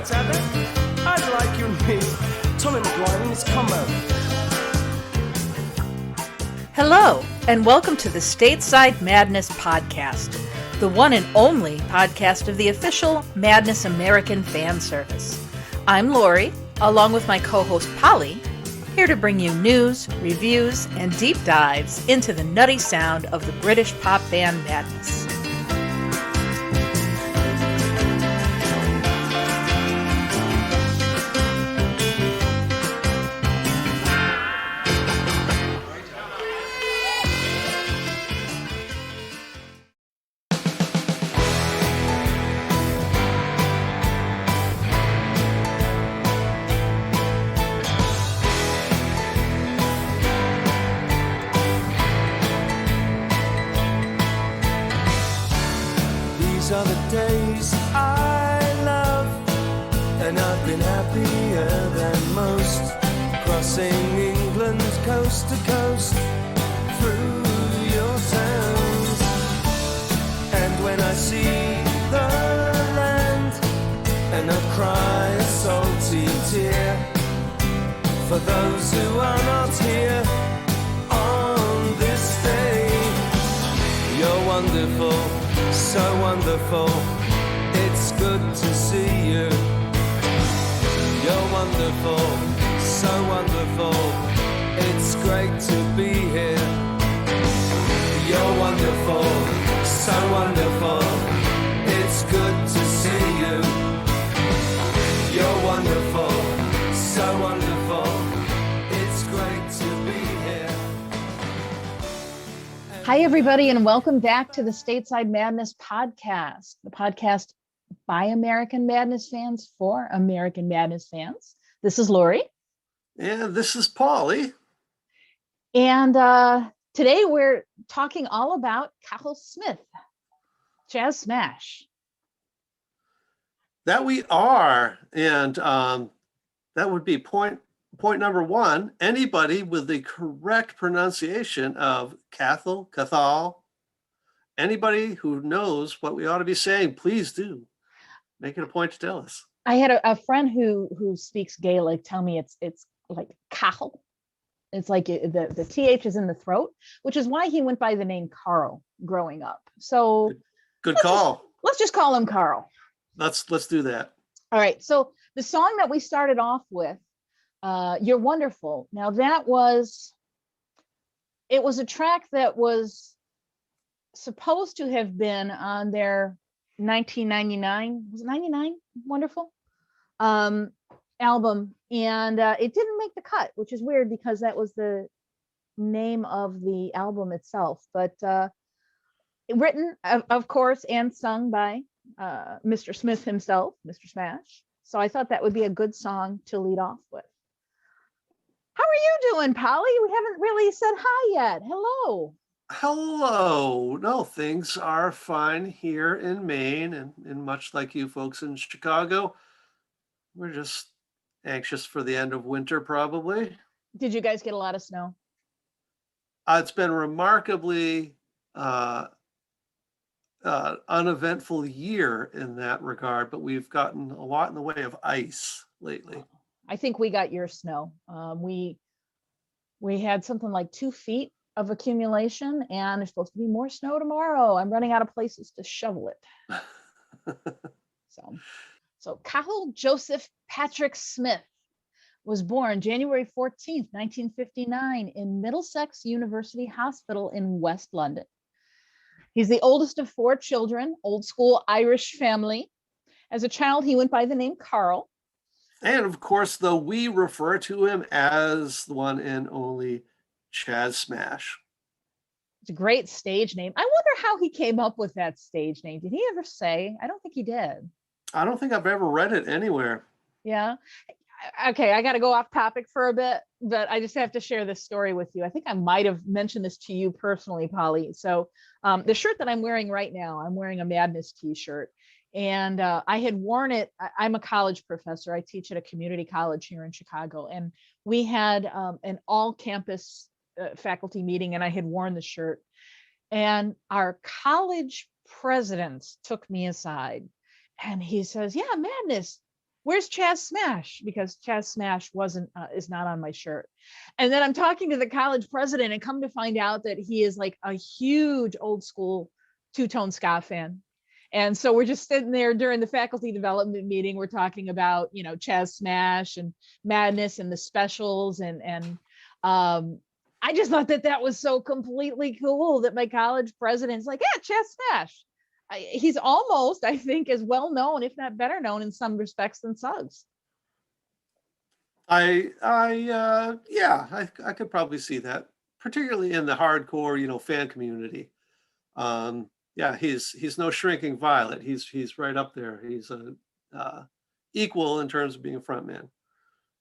let's have it. I'd like you and me, Tommy Maguire and his combo. Hello, and welcome to the Stateside Madness podcast, the one and only podcast of the official Madness American fan service. I'm Lori, along with my co-host Polly, here to bring you news, reviews, and deep dives into the nutty sound of the British pop band Madness. These are the days I love, and I've been happier than most, crossing England's coast to coast through your towns. And when I see the land, and I cry a salty tear for those who are not here on this day. You're wonderful, so wonderful, it's good to see you. You're wonderful, so wonderful, it's great to be here. You're wonderful, so wonderful, it's good to see you. You're wonderful, so wonderful, it's great to be here. Hi, everybody, and welcome back to the Stateside Madness podcast, the podcast by American Madness fans for American Madness fans. This is Lori. And this is Polly. And today we're talking all about Cathal Smyth, Jazz Smash. That we are. And that would be point number one. Anybody with the correct pronunciation of Cathal, anybody who knows what we ought to be saying, please do make it a point to tell us. I had a friend who speaks Gaelic tell me it's like Cathal. It's like the TH is in the throat, which is why he went by the name Carl growing up. So Good call. Let's just call him Carl. Let's do that. All right. So the song that we started off with, You're Wonderful. Now it was a track that was supposed to have been on their 1999, was it 99? Wonderful album. And it didn't make the cut, which is weird because that was the name of the album itself, but written of course and sung by Mr. Smyth himself, Mr. Smash. So I thought that would be a good song to lead off with. How are you doing, Polly? We haven't really said hi yet. Hello. Hello. No, things are fine here in Maine, and much like you folks in Chicago, we're just anxious for the end of winter, probably. Did you guys get a lot of snow? It's been remarkably uneventful year in that regard, but we've gotten a lot in the way of ice lately. I think we got your snow. We had something like 2 feet of accumulation, and there's supposed to be more snow tomorrow. I'm running out of places to shovel it. So Cathal Joseph Patrick Smyth was born January 14th, 1959 in Middlesex University Hospital in West London. He's the oldest of 4 children, old school Irish family. As a child, he went by the name Carl. And of course, though, we refer to him as the one and only Jazz Smash. It's a great stage name. I wonder how he came up with that stage name. Did he ever say? I don't think he did. I don't think I've ever read it anywhere. Yeah. Okay, I got to go off topic for a bit, but I just have to share this story with you. I think I might have mentioned this to you personally, Polly. So the shirt that I'm wearing right now, I'm wearing a Madness t-shirt. And I had worn it. I'm a college professor. I teach at a community college here in Chicago. And we had an all-campus faculty meeting, and I had worn the shirt. And our college president took me aside, and he says, "Yeah, Madness, where's Chaz Smash? Because Chaz Smash is not on my shirt. And then I'm talking to the college president and come to find out that he is like a huge old school two-tone ska fan. And so we're just sitting there during the faculty development meeting. We're talking about, Chaz Smash and Madness and the specials. And I just thought that was so completely cool that my college president's like, yeah, Chaz Smash. He's almost, I think, as well known, if not better known in some respects than Suggs. I could probably see that, particularly in the hardcore, fan community. He's no shrinking violet. He's right up there. He's equal in terms of being a front man.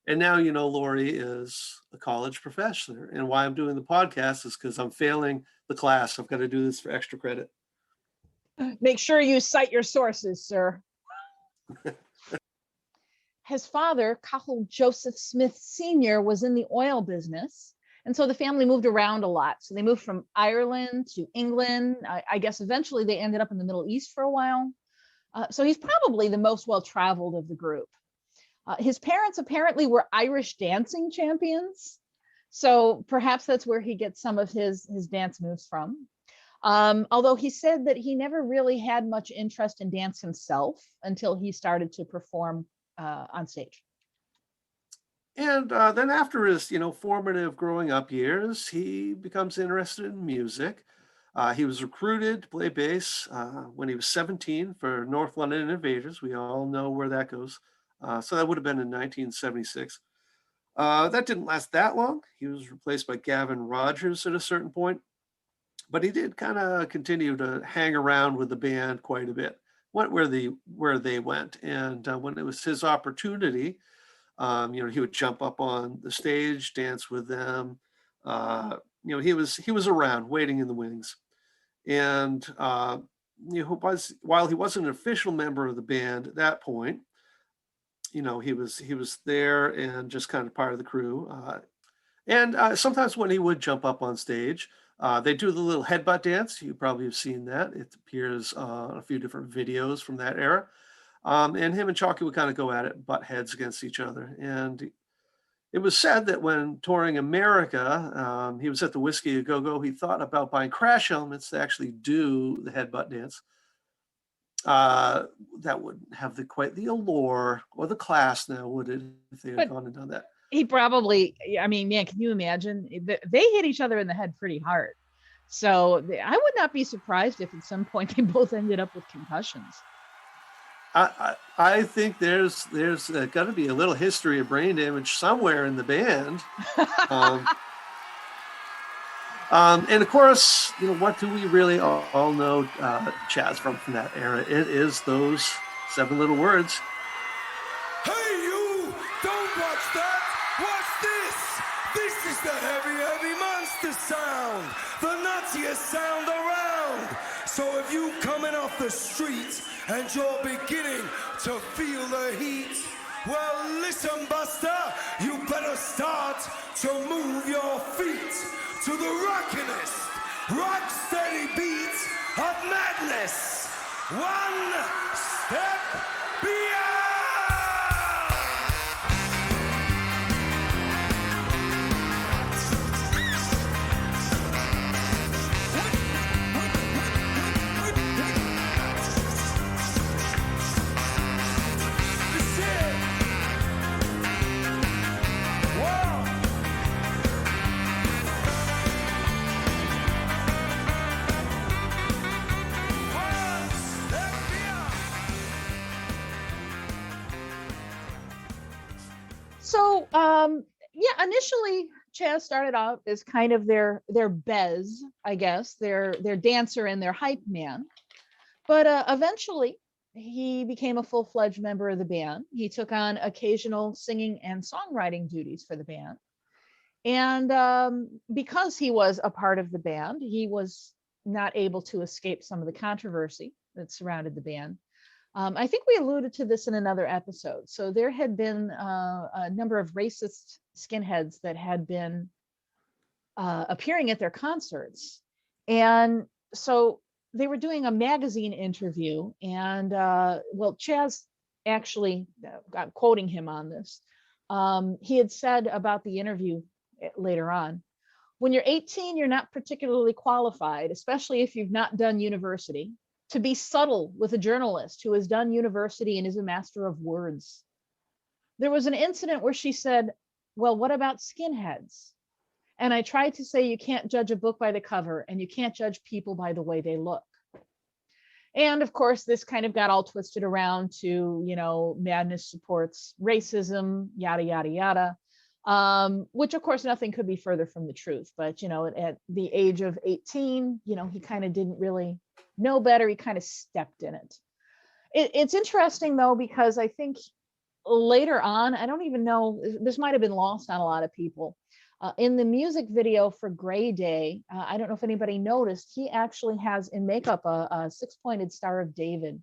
And now, Lori is a college professor. And why I'm doing the podcast is because I'm failing the class. I've got to do this for extra credit. Make sure you cite your sources, sir. His father, Cathal Joseph Smyth Sr., was in the oil business. And so the family moved around a lot. So they moved from Ireland to England. I guess eventually they ended up in the Middle East for a while. So he's probably the most well-traveled of the group. His parents apparently were Irish dancing champions. So perhaps that's where he gets some of his dance moves from. Although he said that he never really had much interest in dance himself until he started to perform on stage. And then after his, formative growing up years, he becomes interested in music. He was recruited to play bass when he was 17 for North London Invaders. We all know where that goes. So that would have been in 1976. That didn't last that long. He was replaced by Gavin Rogers at a certain point. But he did kind of continue to hang around with the band quite a bit, went where they went. And when it was his opportunity, he would jump up on the stage, dance with them. He was around, waiting in the wings. And while he wasn't an official member of the band at that point, he was there and just kind of part of the crew. And sometimes when he would jump up on stage, they do the little headbutt dance. You probably have seen that. It appears on a few different videos from that era. And him and Chalky would kind of go at it, butt heads against each other. And it was said that when touring America, he was at the Whiskey A Go-Go, he thought about buying crash helmets to actually do the headbutt dance. That wouldn't have quite the allure or the class now, would it, if they had gone and done that? He probably, man, can you imagine? They hit each other in the head pretty hard. So I would not be surprised if at some point they both ended up with concussions. I think there's got to be a little history of brain damage somewhere in the band. And of course, what do we really all know Chaz from that era? It is those 7 little words. Hey, you! Don't watch that! Watch this! This is the heavy, heavy monster sound! The nuttiest sound around! So if you coming off the streets and you're beginning to feel the heat, well, listen, Buster, you better start to move your feet to the rockinest, rock-steady beat of madness. One step beyond! So, initially Chaz started out as kind of their bez, I guess, their dancer and their hype man. But eventually he became a full-fledged member of the band. He took on occasional singing and songwriting duties for the band. And because he was a part of the band, he was not able to escape some of the controversy that surrounded the band. I think we alluded to this in another episode. So there had been a number of racist skinheads that had been appearing at their concerts. And so they were doing a magazine interview, and Chaz actually, I'm quoting him on this. He had said about the interview later on, when you're 18, you're not particularly qualified, especially if you've not done university, to be subtle with a journalist who has done university and is a master of words. There was an incident where she said, well, what about skinheads? And I tried to say you can't judge a book by the cover and you can't judge people by the way they look. And of course, this kind of got all twisted around to, Madness supports racism, yada, yada, yada, which of course, nothing could be further from the truth. But, at the age of 18, he kind of didn't really know better. He kind of stepped in it. It's interesting, though, because I think later on, I don't even know, this might have been lost on a lot of people. In the music video for Gray Day, I don't know if anybody noticed, he actually has in makeup a six-pointed Star of David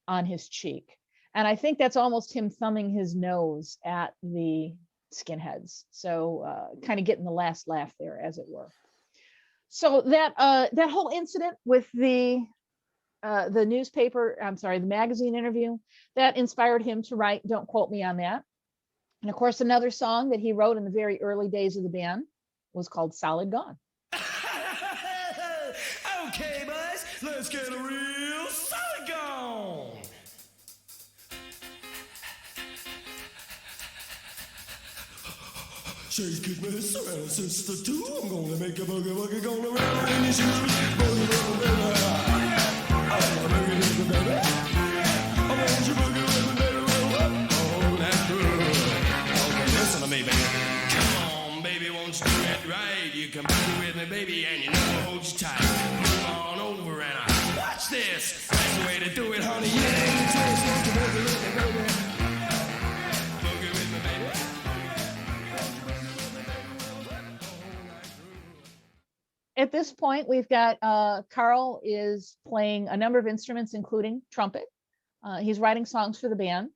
on his cheek. And I think that's almost him thumbing his nose at the skinheads. So kind of getting the last laugh there, as it were. So that whole incident with the magazine interview, that inspired him to write Don't Quote Me on That. And of course, another song that he wrote in the very early days of the band was called Solid Gone. Okay, boys, let's get a real solid gone. Shake it, miss, well, sister, too. I'm gonna make a boogie woogie, gonna rattle in your shoes. Boogie, boogie, baby. I'm gonna make it, baby. I want you boogie with me, baby. Oh, that's good. Listen to me, baby. Come on, baby, won't you do it right? You can boogie with me, baby, and you know I'll hold you tight. Move on over and watch this. That's the way to do it, honey. Yeah, twist, won't you boogie with me, baby? Boogie with me, baby. At this point, we've got Carl is playing a number of instruments, including trumpet. He's writing songs for the band.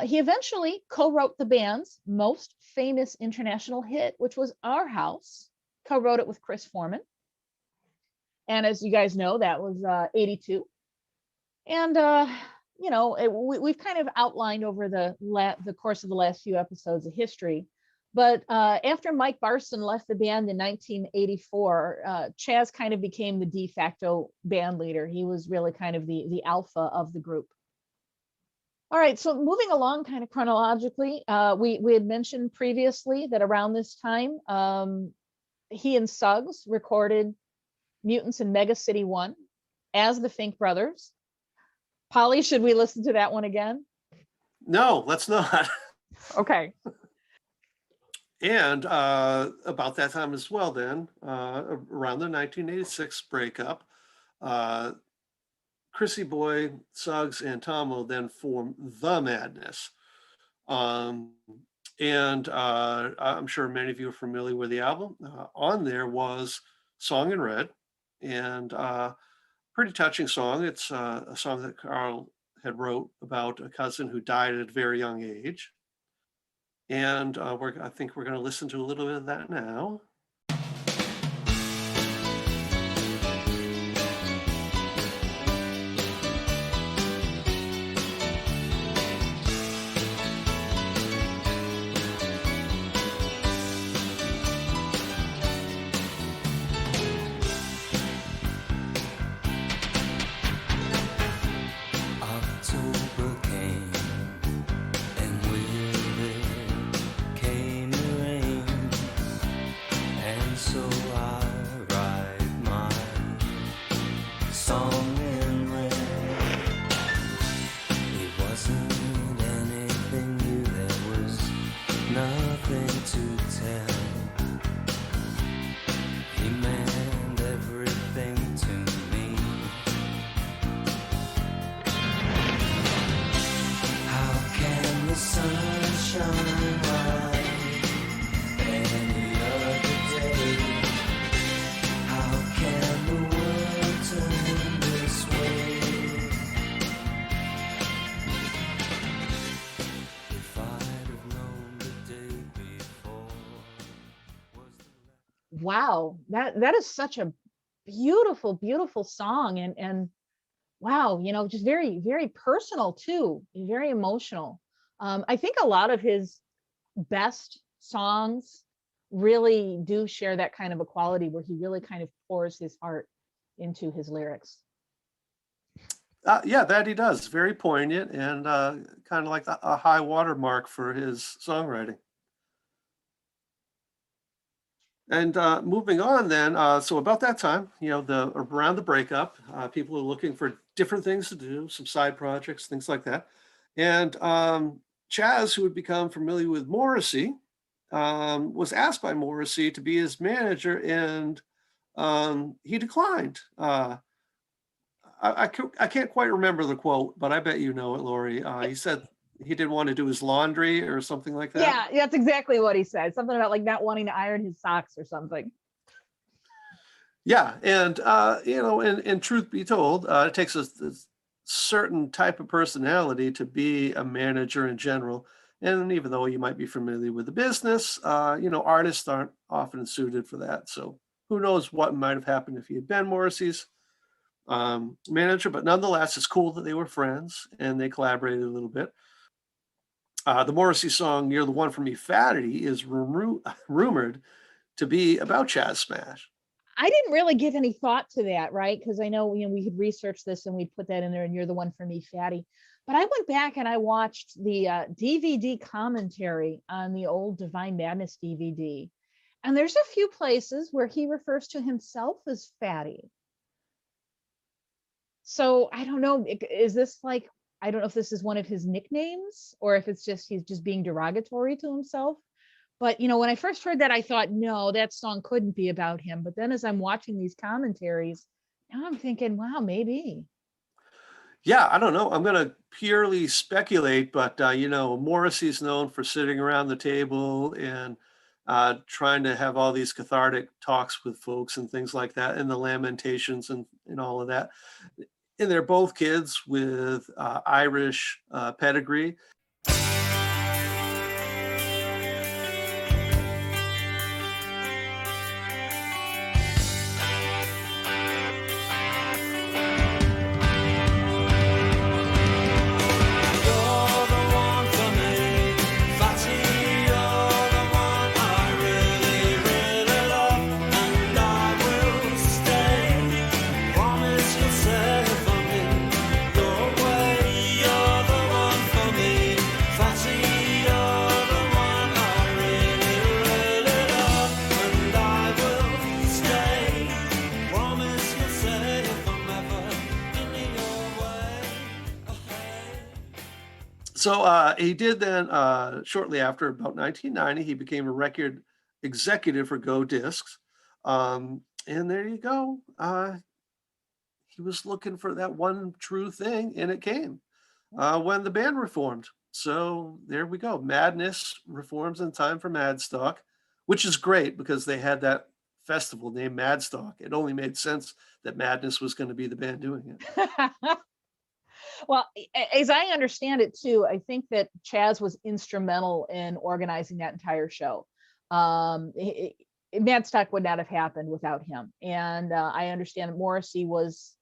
He eventually co-wrote the band's most famous international hit, which was Our House. Co-wrote it with Chris Foreman. And as you guys know, that was 82. And, we've kind of outlined over the course of the last few episodes of history. But after Mike Barson left the band in 1984, Chaz kind of became the de facto band leader. He was really kind of the alpha of the group. All right, so moving along kind of chronologically, we had mentioned previously that around this time, he and Suggs recorded Mutants in Mega City 1 as the Fink Brothers. Polly, should we listen to that one again? No, let's not. Okay. And about that time as well, then, around the 1986 breakup, Chrissy Boy, Suggs, and Tomo then formed The Madness. And I'm sure many of you are familiar with the album. On there was Song in Red, and pretty touching song. It's a song that Carl had wrote about a cousin who died at a very young age. And I think we're going to listen to a little bit of that now. Wow, that is such a beautiful, beautiful song. And wow, just very, very personal too, very emotional. I think a lot of his best songs really do share that kind of a quality where he really kind of pours his heart into his lyrics. Yeah, that he does. Very poignant and kind of like a high watermark for his songwriting. And moving on then, so about that time, around the breakup, people are looking for different things to do, some side projects, things like that. And Chaz, who had become familiar with Morrissey, was asked by Morrissey to be his manager, and he declined. I can't quite remember the quote, but I bet you know it, Lori. He said he didn't want to do his laundry or something like that. Yeah, that's exactly what he said. Something about like not wanting to iron his socks or something. Yeah, and and truth be told, it takes a certain type of personality to be a manager in general. And even though you might be familiar with the business, artists aren't often suited for that. So who knows what might have happened if he had been Morrissey's manager, but nonetheless, it's cool that they were friends and they collaborated a little bit. The Morrissey song "You're the One for Me, Fatty" is rumored to be about Chaz Smash. I didn't really give any thought to that, right? Because I know, we could research this and we'd put that in there, and "You're the One for Me, Fatty." But I went back and I watched the DVD commentary on the old Divine Madness DVD. And there's a few places where he refers to himself as Fatty. So I don't know, is this like, I don't know if this is one of his nicknames or if it's just he's just being derogatory to himself. But when I first heard that, I thought, no, that song couldn't be about him. But then as I'm watching these commentaries, now I'm thinking, wow, maybe. Yeah, I don't know. I'm going to purely speculate, but Morrissey's known for sitting around the table and trying to have all these cathartic talks with folks and things like that, and the lamentations and all of that. And they're both kids with Irish pedigree. So he did then, shortly after, about 1990, he became a record executive for Go Discs. And there you go. He was looking for that one true thing, and it came when the band reformed. So there we go. Madness reforms in time for Madstock, which is great because they had that festival named Madstock. It only made sense that Madness was going to be the band doing it. Well, as I understand it too, I think that Chaz was instrumental in organizing that entire show. Madstock would not have happened without him. And I understand that Morrissey was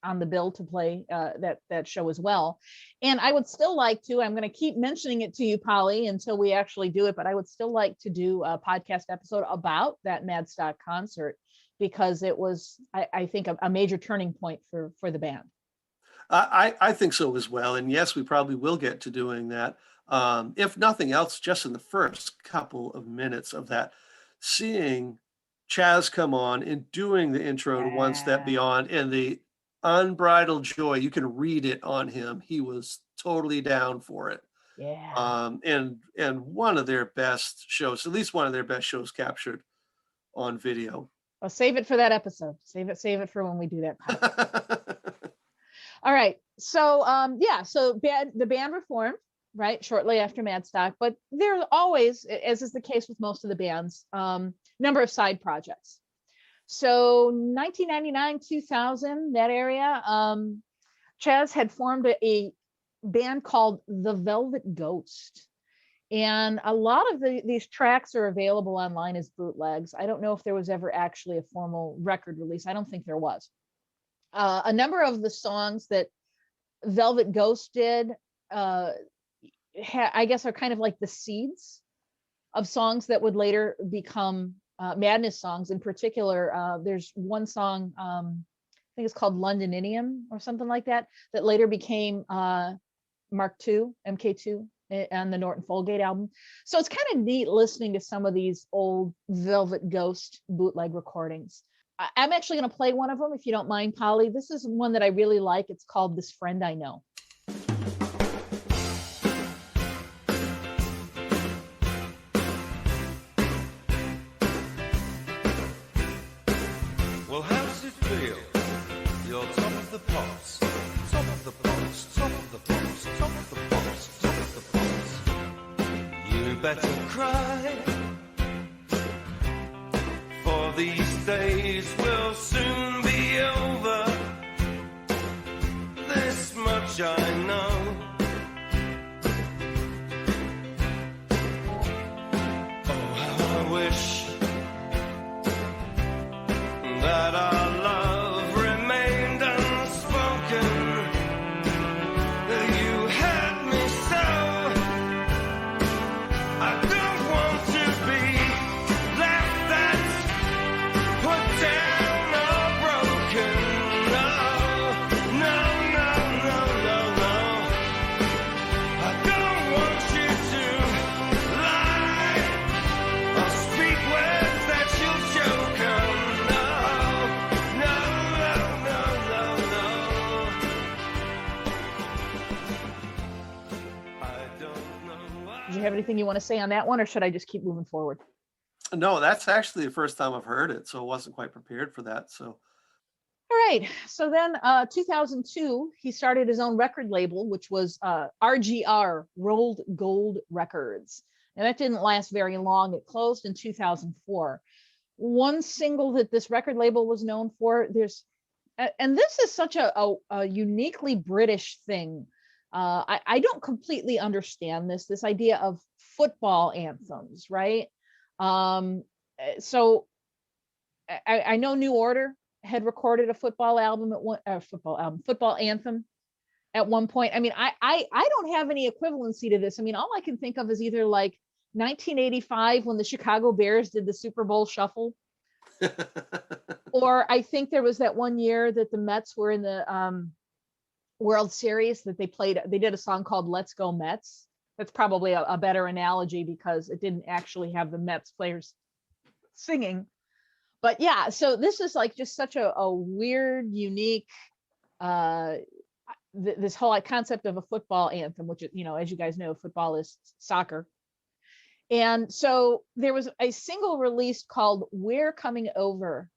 on the bill to play that show as well. And I would still like to, I'm going to keep mentioning it to you, Polly, until we actually do it, but I would still like to do a podcast episode about that Madstock concert, because it was, I think, a major turning point for the band. I think so as well. And yes, we probably will get to doing that. If nothing else, just in the first couple of minutes of that, seeing Chaz come on and doing the intro to One Step Beyond, and the unbridled joy, you can read it on him. He was totally down for it. Yeah. And one of their best shows, at least one of their best shows captured on video. Well, save it for that episode. Save it for when we do that. All right. So the band reformed, right, shortly after Madstock, but there's always, as is the case with most of the bands, number of side projects. So 1999, 2000, that area, Chaz had formed a band called The Velvet Ghost. And a lot of these tracks are available online as bootlegs. I don't know if there was ever actually a formal record release. I don't think there was. A number of the songs that Velvet Ghost did, I guess, are kind of like the seeds of songs that would later become Madness songs. In particular, there's one song, I think it's called Londoninium or something like that, that later became Mark II, MK2, on the Norton Folgate album. So it's kind of neat listening to some of these old Velvet Ghost bootleg recordings. I'm actually going to play one of them, if you don't mind, Polly. This is one that I really like. It's called This Friend I Know. Well, how does it feel? You're top of the pops, top of the pops, top of the pops, top of the pops, top of the pops. You better cry, for these days will soon be over. This much I know. Oh, how I wish that our love remained unspoken. You had me so. I don't want to be laughed at, put down or broken. No, no, no, no, no, no. I don't want you to lie or speak words that you'll choke on. Do you have anything you want to say on that one, or should I just keep moving forward? No, that's actually the first time I've heard it, so I wasn't quite prepared for that. So, All right. So then 2002, he started his own record label, which was RGR, Rolled Gold Records. And that didn't last very long. It closed in 2004. One single that this record label was known for, and this is such a uniquely British thing. I don't completely understand this idea of football anthems, right? So I know New Order had recorded a football anthem at one point. I mean, I don't have any equivalency to this. I mean, all I can think of is either like 1985 when the Chicago Bears did the Super Bowl shuffle, or I think there was that one year that the Mets were in the World Series that they did a song called Let's Go Mets. That's probably a better analogy because it didn't actually have the Mets players singing. But yeah, so this is like just such a weird, unique, this whole concept of a football anthem, which, you know, as you guys know, football is soccer. And so there was a single released called We're Coming Over,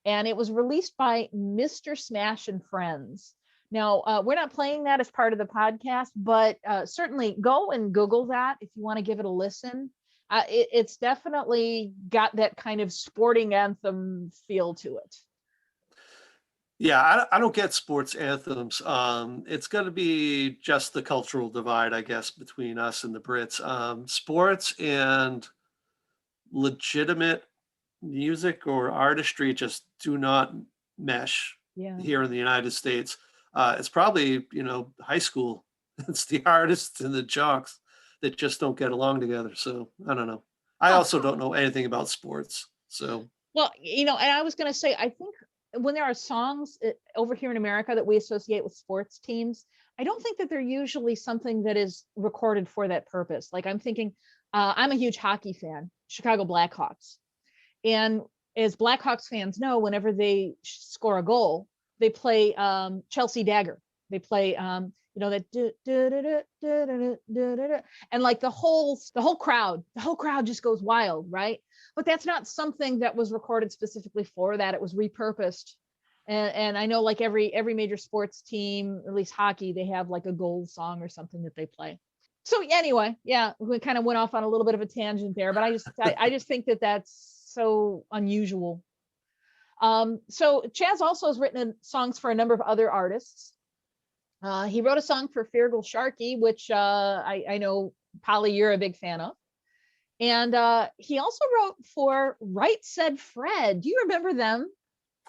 and it was released by Mr. Smash and Friends. Now, we're not playing that as part of the podcast, but certainly go and Google that if you want to give it a listen. It's definitely got that kind of sporting anthem feel to it. yeah, I don't get sports anthems. It's going to be just the cultural divide, I guess, between us and the Brits. Sports and legitimate music or artistry just do not mesh here in the United States. It's probably, you know, high school. It's the artists and the jocks that just don't get along together. So I don't know. I also don't know anything about sports. So, well, you know, and I was going to say, I think when there are songs over here in America that we associate with sports teams, I don't think that they're usually something that is recorded for that purpose. Like I'm thinking, I'm a huge hockey fan, Chicago Blackhawks. And as Blackhawks fans know, whenever they score a goal, they play Chelsea Dagger. They play, you know, that and like the whole crowd just goes wild, right? But that's not something that was recorded specifically for that. It was repurposed. And I know like every major sports team, at least hockey, they have like a goal song or something that they play. So anyway, yeah, we kind of went off on a little bit of a tangent there, but I just think that that's so unusual. So Chaz also has written songs for a number of other artists. He wrote a song for Feargal Sharkey, which I know, Polly, you're a big fan of. And he also wrote for Right Said Fred. Do you remember them,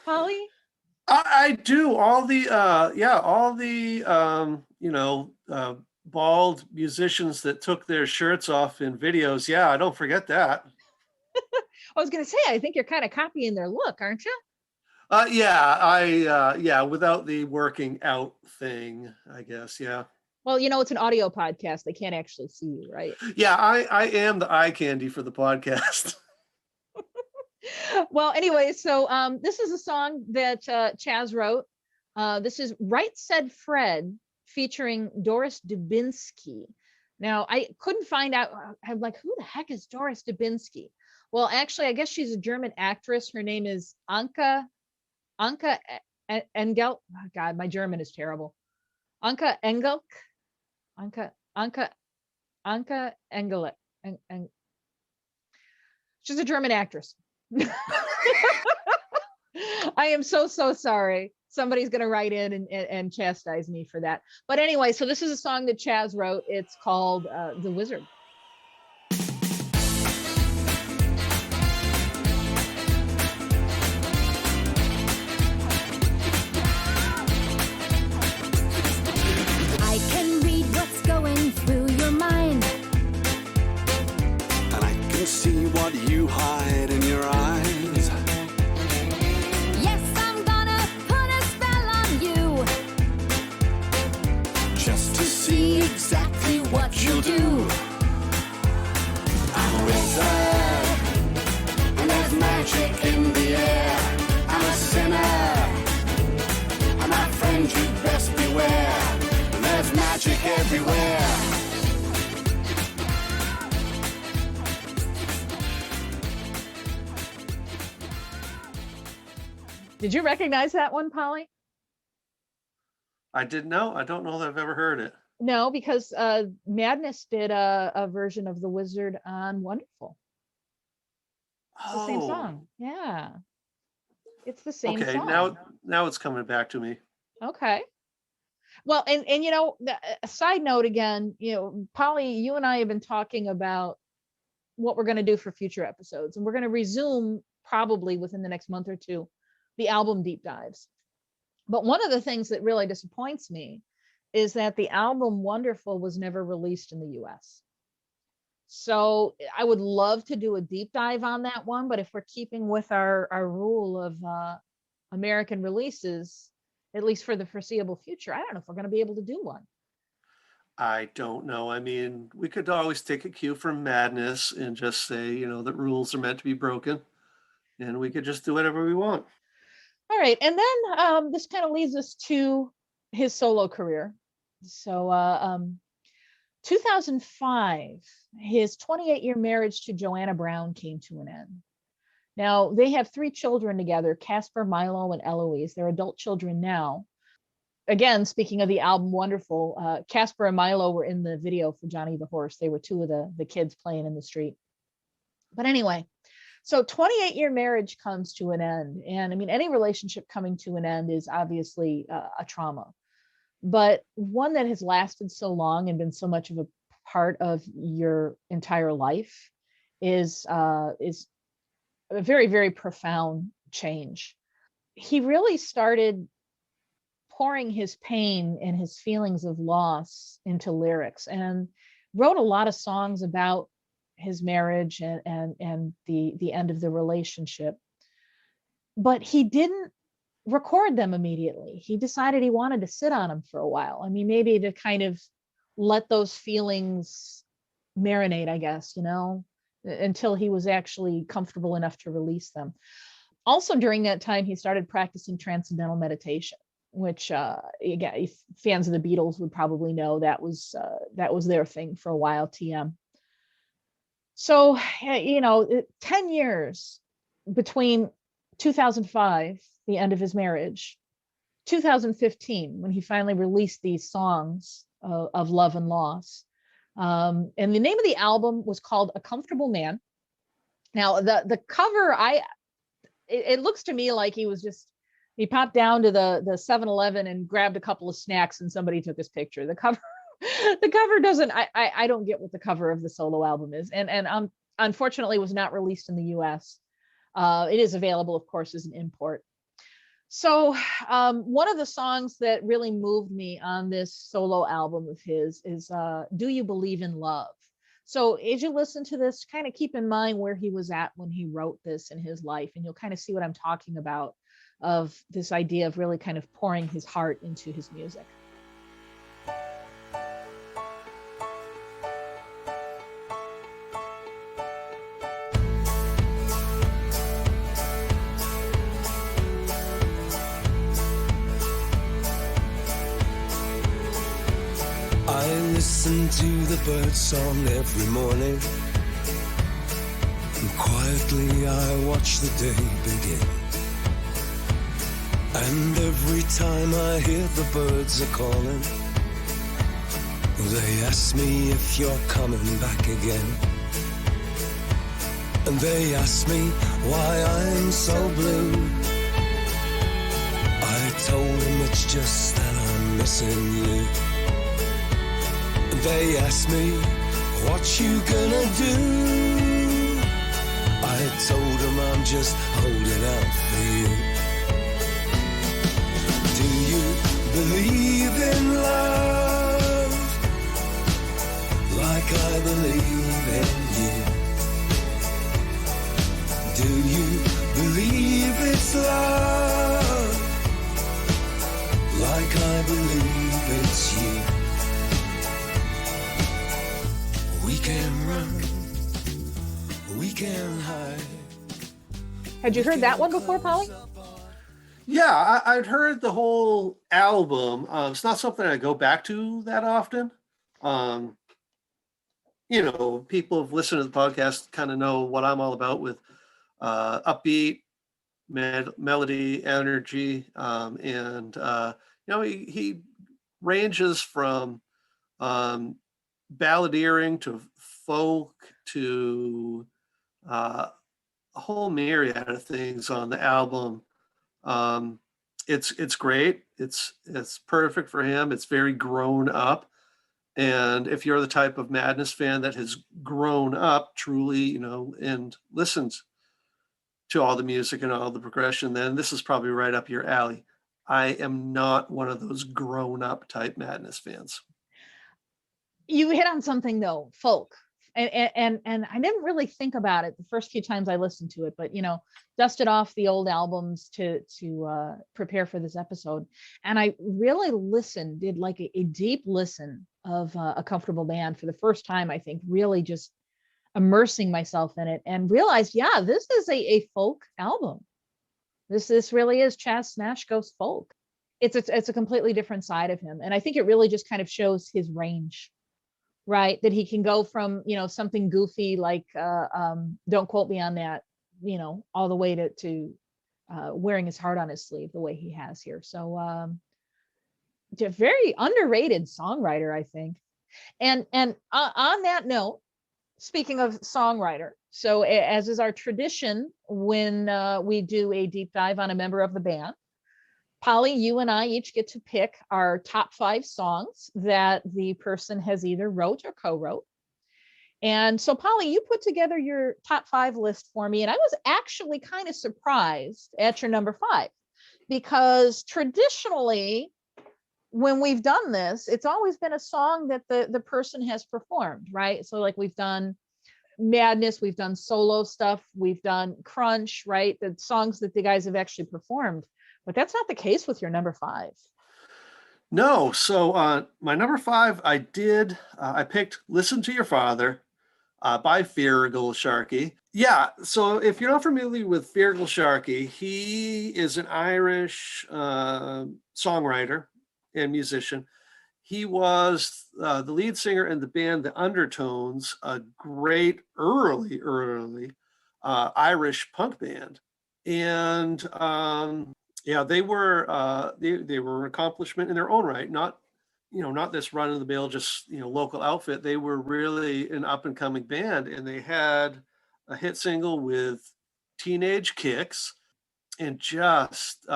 Polly? I do all the bald musicians that took their shirts off in videos. Yeah, I don't forget that. I was going to say, I think you're kind of copying their look, aren't you? Without the working out thing, I guess. Yeah. Well, you know, it's an audio podcast. They can't actually see you, right? Yeah, I am the eye candy for the podcast. Well, anyway, so this is a song that Chaz wrote. This is Right Said Fred featuring Doris Dubinsky. Now, I couldn't find out. I'm like, who the heck is Doris Dubinsky? Well, actually, I guess she's a German actress. Her name is Anke Engel. Oh, God, my German is terrible. Anke Engelk. Anke Engelk. She's a German actress. I am so sorry. Somebody's going to write in and chastise me for that. But anyway, so this is a song that Chaz wrote. It's called The Wizard. I can read what's going through your mind. And I can see what you hide in your eyes. Yes, I'm gonna put a spell on you. Just to see exactly what you'll do. I'm a wizard, and there's magic in the air. I'm a sinner, and my friend, you'd best beware. There's magic everywhere. Did you recognize that one, Polly? I didn't know. I don't know that I've ever heard it. No, because Madness did a version of The Wizard on Wonderful. It's the same song. Yeah. It's the same Okay, song. now it's coming back to me. Okay. Well, and you know, a side note again, you know, Polly, you and I have been talking about what we're going to do for future episodes, and we're going to resume probably within the next month or two the album deep dives. But one of the things that really disappoints me is that the album Wonderful was never released in the US. So I would love to do a deep dive on that one, but if we're keeping with our rule of American releases, at least for the foreseeable future, I don't know if we're going to be able to do one. I don't know. I mean, we could always take a cue from Madness and just say, you know, that rules are meant to be broken, and we could just do whatever we want. All right. And then this kind of leads us to his solo career. So 2005, his 28-year marriage to Joanna Brown came to an end. Now, they have 3 children together, Casper, Milo, and Eloise. They're adult children now. Again, speaking of the album Wonderful, Casper and Milo were in the video for Johnny the Horse. They were 2 of the kids playing in the street. But anyway, so 28-year marriage comes to an end. And I mean, any relationship coming to an end is obviously a trauma. But one that has lasted so long and been so much of a part of your entire life is a very, very profound change. He really started pouring his pain and his feelings of loss into lyrics and wrote a lot of songs about his marriage and the end of the relationship. But he didn't record them immediately. He decided he wanted to sit on them for a while. I mean, maybe to kind of let those feelings marinate, I guess, you know, until he was actually comfortable enough to release them. Also, during that time, he started practicing transcendental meditation, which again, if fans of the Beatles would probably know, that was their thing for a while, TM. So, you know, 10 years between 2005, the end of his marriage, 2015, when he finally released these songs of love and loss. And the name of the album was called A Comfortable Man. Now, the cover, it looks to me like he popped down to the 7-Eleven and grabbed a couple of snacks and somebody took his picture. The cover doesn't, I don't get what the cover of the solo album is. And unfortunately was not released in the US. It is available, of course, as an import. So, one of the songs that really moved me on this solo album of his is Do You Believe in Love? So, as you listen to this, kind of keep in mind where he was at when he wrote this in his life, and you'll kind of see what I'm talking about of this idea of really kind of pouring his heart into his music. I listen to the bird song every morning, and quietly I watch the day begin. And every time I hear the birds are calling, they ask me if you're coming back again. And they ask me why I'm so blue. I told them it's just that I'm missing you. They ask me, what you gonna do? I told them I'm just holding out for you. Do you believe in love like I believe in you? Do you believe it's love like I believe it's you? We can run, we can hide. Had you heard that one before, Polly? Yeah, I'd heard the whole album. It's not something I go back to that often. People have listened to the podcast kind of know what I'm all about with upbeat melody, energy, and he ranges from balladeering to folk to a whole myriad of things on the album. It's great. It's perfect for him. It's very grown up. And if you're the type of Madness fan that has grown up truly, and listens to all the music and all the progression, then this is probably right up your alley. I am not one of those grown up type Madness fans. You hit on something though, folk. And I didn't really think about it the first few times I listened to it, but dusted off the old albums to prepare for this episode, and I really did like a deep listen of A Comfortable Band for the first time. I think really just immersing myself in it and realized, yeah, this is a folk album. This really is Chas Smash goes folk. It's a completely different side of him, and I think it really just kind of shows his range. Right, that he can go from something goofy like don't quote me on that, all the way to wearing his heart on his sleeve the way he has here. So very underrated songwriter, I think. And on that note, speaking of songwriter, so as is our tradition when we do a deep dive on a member of the band, Polly, you and I each get to pick our top 5 songs that the person has either wrote or co-wrote. And so, Polly, you put together your top 5 list for me. And I was actually kind of surprised at your number 5, because traditionally, when we've done this, it's always been a song that the person has performed, right? So like we've done Madness, we've done solo stuff, we've done Crunch, right? The songs that the guys have actually performed. But that's not the case with your number 5. No. So my number 5, I picked Listen to Your Father by Feargal Sharkey. Yeah. So if you're not familiar with Feargal Sharkey, he is an Irish songwriter and musician. He was the lead singer in the band The Undertones, a great early Irish punk band. And yeah, they were an accomplishment in their own right. Not this run of the mill, just local outfit. They were really an up and coming band, and they had a hit single with Teenage Kicks, and just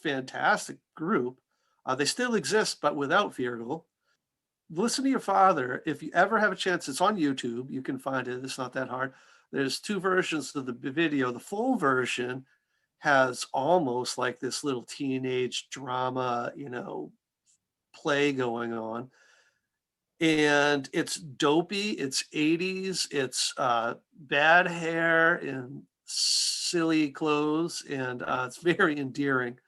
fantastic group. They still exist, but without Feargal. Listen to Your Father. If you ever have a chance, it's on YouTube. You can find it. It's not that hard. There's 2 versions of the video. The full version has almost like this little teenage drama, play going on. And it's dopey, it's 80s, it's bad hair and silly clothes, and it's very endearing.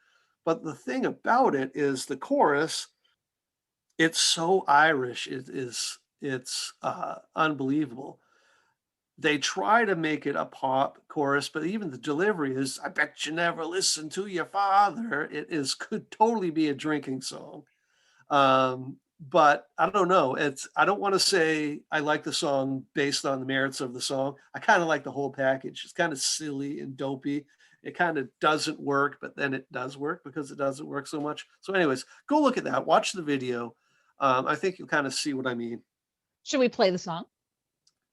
But the thing about it is the chorus, it's so Irish, it's unbelievable. They try to make it a pop chorus, but even the delivery is, I bet you never listened to your father. Could totally be a drinking song. But I don't know. I don't want to say I like the song based on the merits of the song. I kind of like the whole package. It's kind of silly and dopey. It kind of doesn't work, but then it does work because it doesn't work so much. So anyways, go look at that. Watch the video. I think you'll kind of see what I mean. Should we play the song?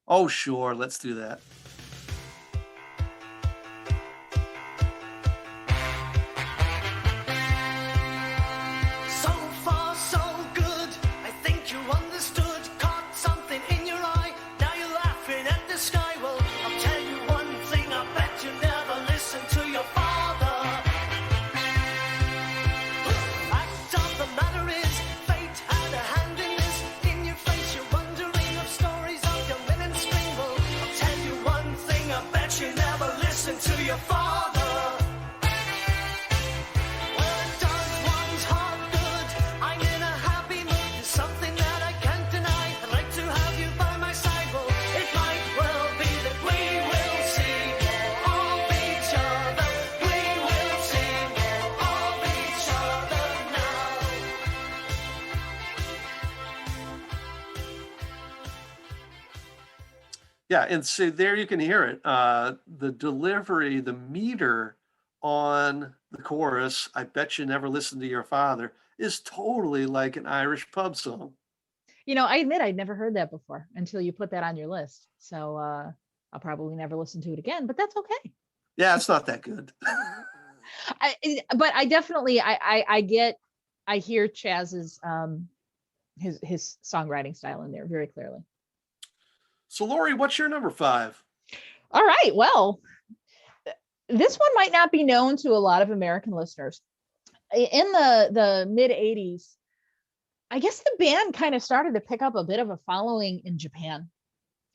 Oh, sure. Let's do that. So far, so good. I think you understood. Caught something in your eye. Now you're laughing at the sky. Well, I'll tell you one thing. I bet you never listen to your father. Fact of the matter is, fate had a hand in this. In your face, you're wondering of stories of your men in spring. Well, I'll tell you one thing. I bet you never listen to your father. Well, it does one's heart good. I'm in a happy mood. There's something that I can't deny. I'd like to have you by my side. Well, it might well be that we will see more of each other. We will see more of each other now. Yeah, and so there you can hear it. The delivery, the meter on the chorus, I bet you never listened to your father, is totally like an Irish pub song. I admit I'd never heard that before until you put that on your list. So I'll probably never listen to it again, but that's okay. Yeah, it's not that good. But I definitely, I hear Chaz's, his songwriting style in there very clearly. So Lori, what's your number 5? All right. Well, this one might not be known to a lot of American listeners. In the mid 80s, I guess the band kind of started to pick up a bit of a following in Japan.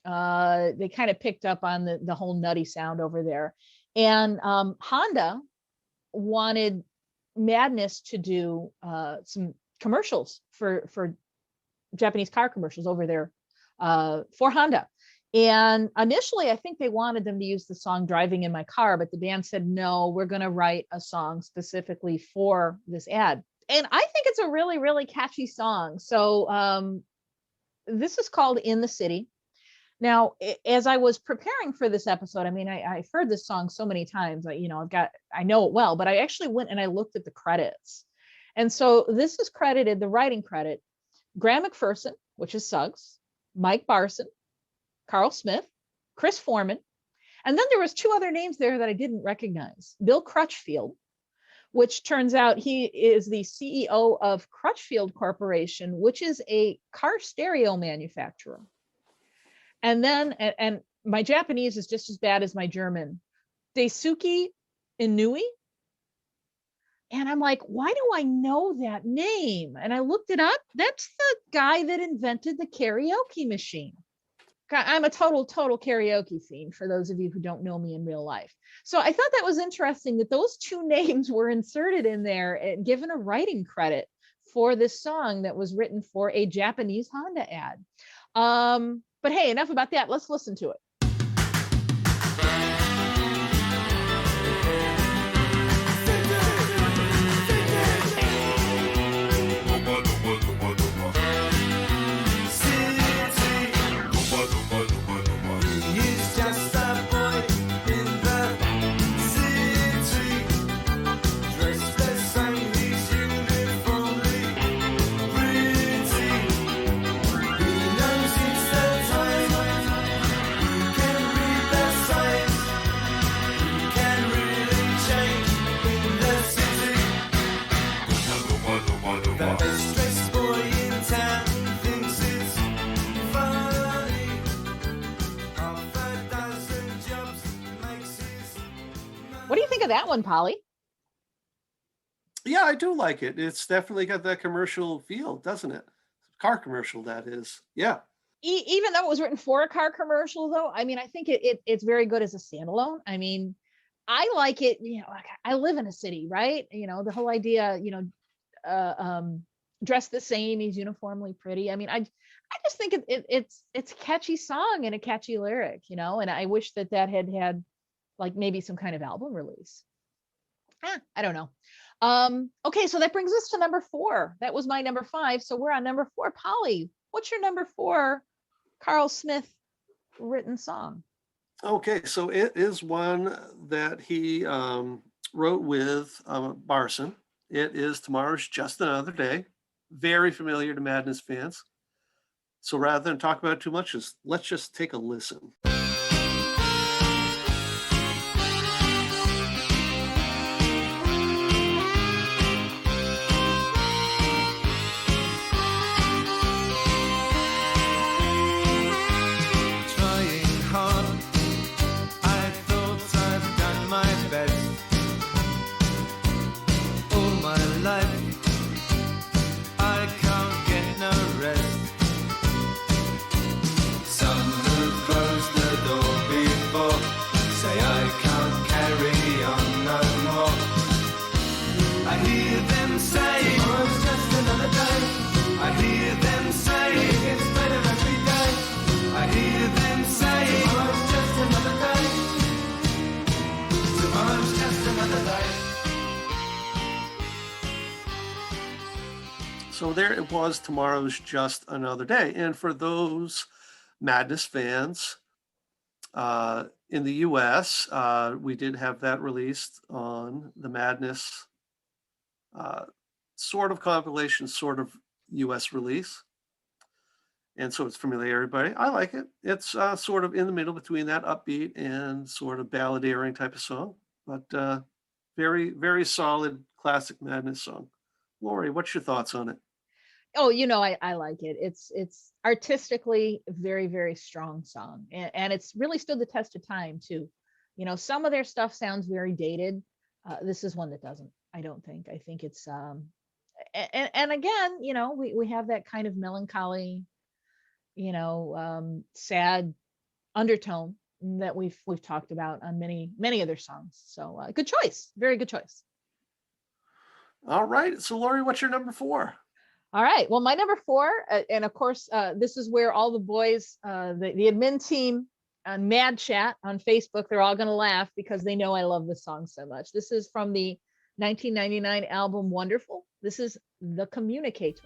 They kind of picked up on the whole nutty sound over there. And Honda wanted Madness to do some commercials for Japanese car commercials over there for Honda. And initially, I think they wanted them to use the song Driving in My Car, but the band said, no, we're going to write a song specifically for this ad. And I think it's a really, really catchy song. So this is called In the City. Now, as I was preparing for this episode, I mean, I've heard this song so many times, I know it well, but I actually went and I looked at the credits. And so this is credited, the writing credit, Graham McPherson, which is Suggs, Mike Barson, Cathal Smyth, Chris Foreman. And then there was 2 other names there that I didn't recognize. Bill Crutchfield, which turns out he is the CEO of Crutchfield Corporation, which is a car stereo manufacturer. And then, and my Japanese is just as bad as my German, Daisuke Inui. And I'm like, why do I know that name? And I looked it up. That's the guy that invented the karaoke machine. I'm a total karaoke fiend, for those of you who don't know me in real life. So I thought that was interesting that those 2 names were inserted in there and given a writing credit for this song that was written for a Japanese Honda ad. But hey, enough about that. Let's listen to it. think of that one, Polly? Yeah, I do like it. It's definitely got that commercial feel, doesn't it? Car commercial, that is. Yeah. Even though it was written for a car commercial, though, I mean, I think it's very good as a standalone. I mean, I like it. Like I live in a city, right? The whole idea, dressed the same, he's uniformly pretty. I mean, I just think it's a catchy song and a catchy lyric, and I wish that had like maybe some kind of album release. I don't know. Okay, so that brings us to number 4. That was my number 5. So we're on number 4. Polly, what's your number 4 Cathal Smyth written song? Okay, so it is one that he wrote with Barson. It is Tomorrow's Just Another Day. Very familiar to Madness fans. So rather than talk about it too much, let's just take a listen. Trying hard, I thought I've done my best. All my life, I can't get no rest. Some who closed the door before say I can't carry on no more. I hear them say, oh, it's just another day. I hear them say, it gets better every day. I hear them say, tomorrow's just another day. Tomorrow's just another day. So there it was, Tomorrow's Just Another Day. And for those Madness fans in the US, we did have that released on the Madness sort of compilation, sort of US release. And so it's familiar to everybody. I like it. It's sort of in the middle between that upbeat and sort of balladeering type of song, but very, very solid classic Madness song. Lori, what's your thoughts on it? Oh, I like it. It's artistically a very, very strong song, and it's really stood the test of time too. Some of their stuff sounds very dated. This is one that doesn't. I don't think. I think it's and again, we have that kind of melancholy, sad undertone that we've talked about on many other songs. So good choice, very good choice. All right. So Lori, what's your number 4? All right. Well, my number 4, and of course, this is where all the boys, the admin team on Mad Chat on Facebook, they're all going to laugh because they know I love this song so much. This is from the 1999 album Wonderful. This is The Communicator.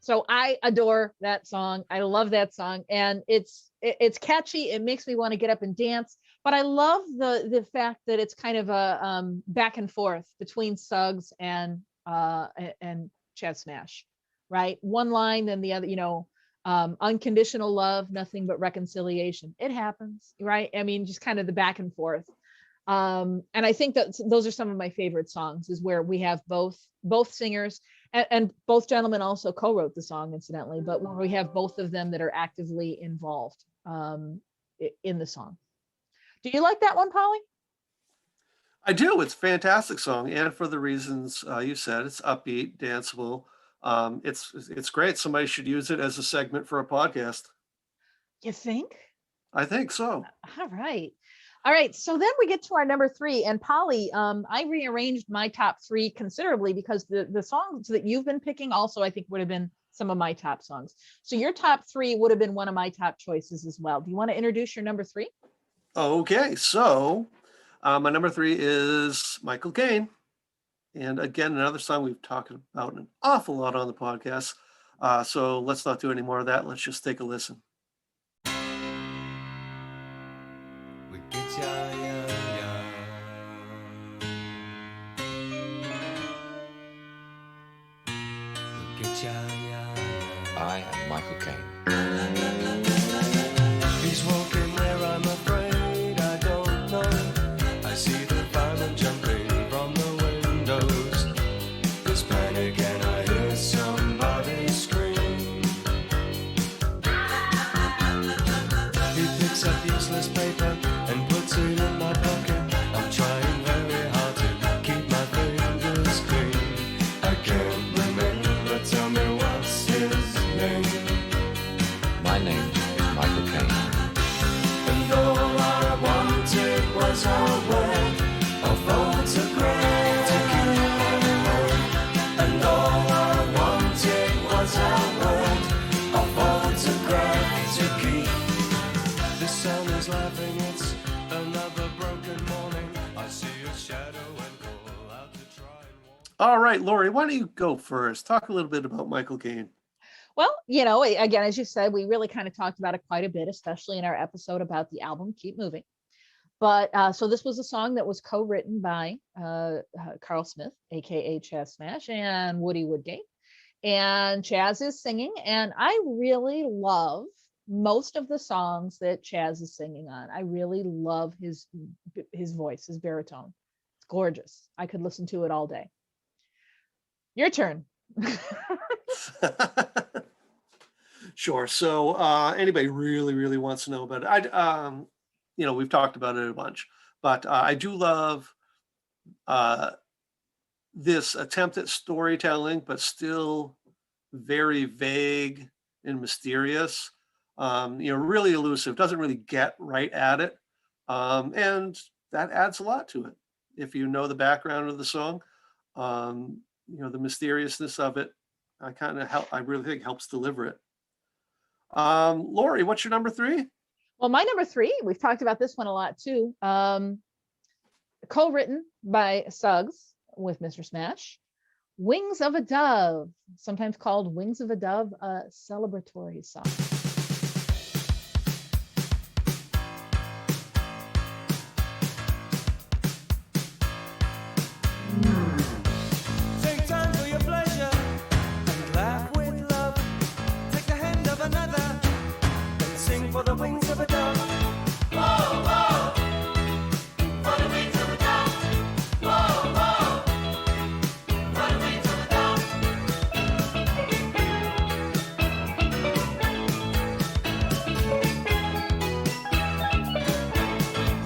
So I adore that song. I love that song, and it's catchy. It makes me want to get up and dance. But I love the fact that it's kind of a back and forth between Suggs and Chad Smash, right? One line, then the other. Unconditional love, nothing but reconciliation. It happens, right? I mean, just kind of the back and forth. And I think that those are some of my favorite songs, is where we have both singers, and both gentlemen also co-wrote the song, incidentally, but where we have both of them that are actively involved in the song. Do you like that one, Polly? I do. It's a fantastic song, and for the reasons you said, it's upbeat, danceable. It's great. Somebody should use it as a segment for a podcast. You think? I think so. All right. All right, so then we get to our number 3, and Polly, I rearranged my top 3 considerably because the songs that you've been picking also I think would have been some of my top songs. So your top 3 would have been one of my top choices as well. Do you want to introduce your number 3? Okay, so my number 3 is Michael Caine. And again, another song we've talked about an awful lot on the podcast. So let's not do any more of that. Let's just take a listen. We get ya, ya, ya. We get ya, ya, ya. I am Michael Caine. He's walking where I'm afraid I don't know. I see the fireman jumping from the windows. There's panic and I hear somebody scream. He picks up useless paper and puts it in my pocket. I'm trying very hard to keep my fingers clean. I can't remember, tell me what's his name. My name is Michael Caine. And all I wanted was a word, a photograph to keep on home. And all I wanted was a word, a photograph to keep. The sun is laughing, it's another broken morning. I see a shadow and call out to try and walk. All right, Lori, why don't you go first? Talk a little bit about Michael Caine. Well, again, as you said, we really kind of talked about it quite a bit, especially in our episode about the album Keep Moving. But so this was a song that was co-written by Cathal Smyth, aka Chaz Smash, and Woody Woodgate. And Chaz is singing, and I really love most of the songs that Chaz is singing on. I really love his voice, his baritone. It's gorgeous. I could listen to it all day. Your turn. Sure. So anybody really wants to know about it, we've talked about it a bunch, but I do love this attempt at storytelling, but still very vague and mysterious. Really elusive, doesn't really get right at it. And that adds a lot to it. If you know the background of the song, the mysteriousness of it, I really think helps deliver it. Lori, what's your number 3? Well, my number 3, we've talked about this one a lot too. Co-written by Suggs with Mr. Smash. Wings of a Dove, sometimes called Wings of a Dove, a celebratory song. Take time for your pleasure and laugh with love. Take the hand of another and sing for the wings of a dove. Whoa, whoa, for the wings of a dove. Whoa, whoa, for the wings of a dove.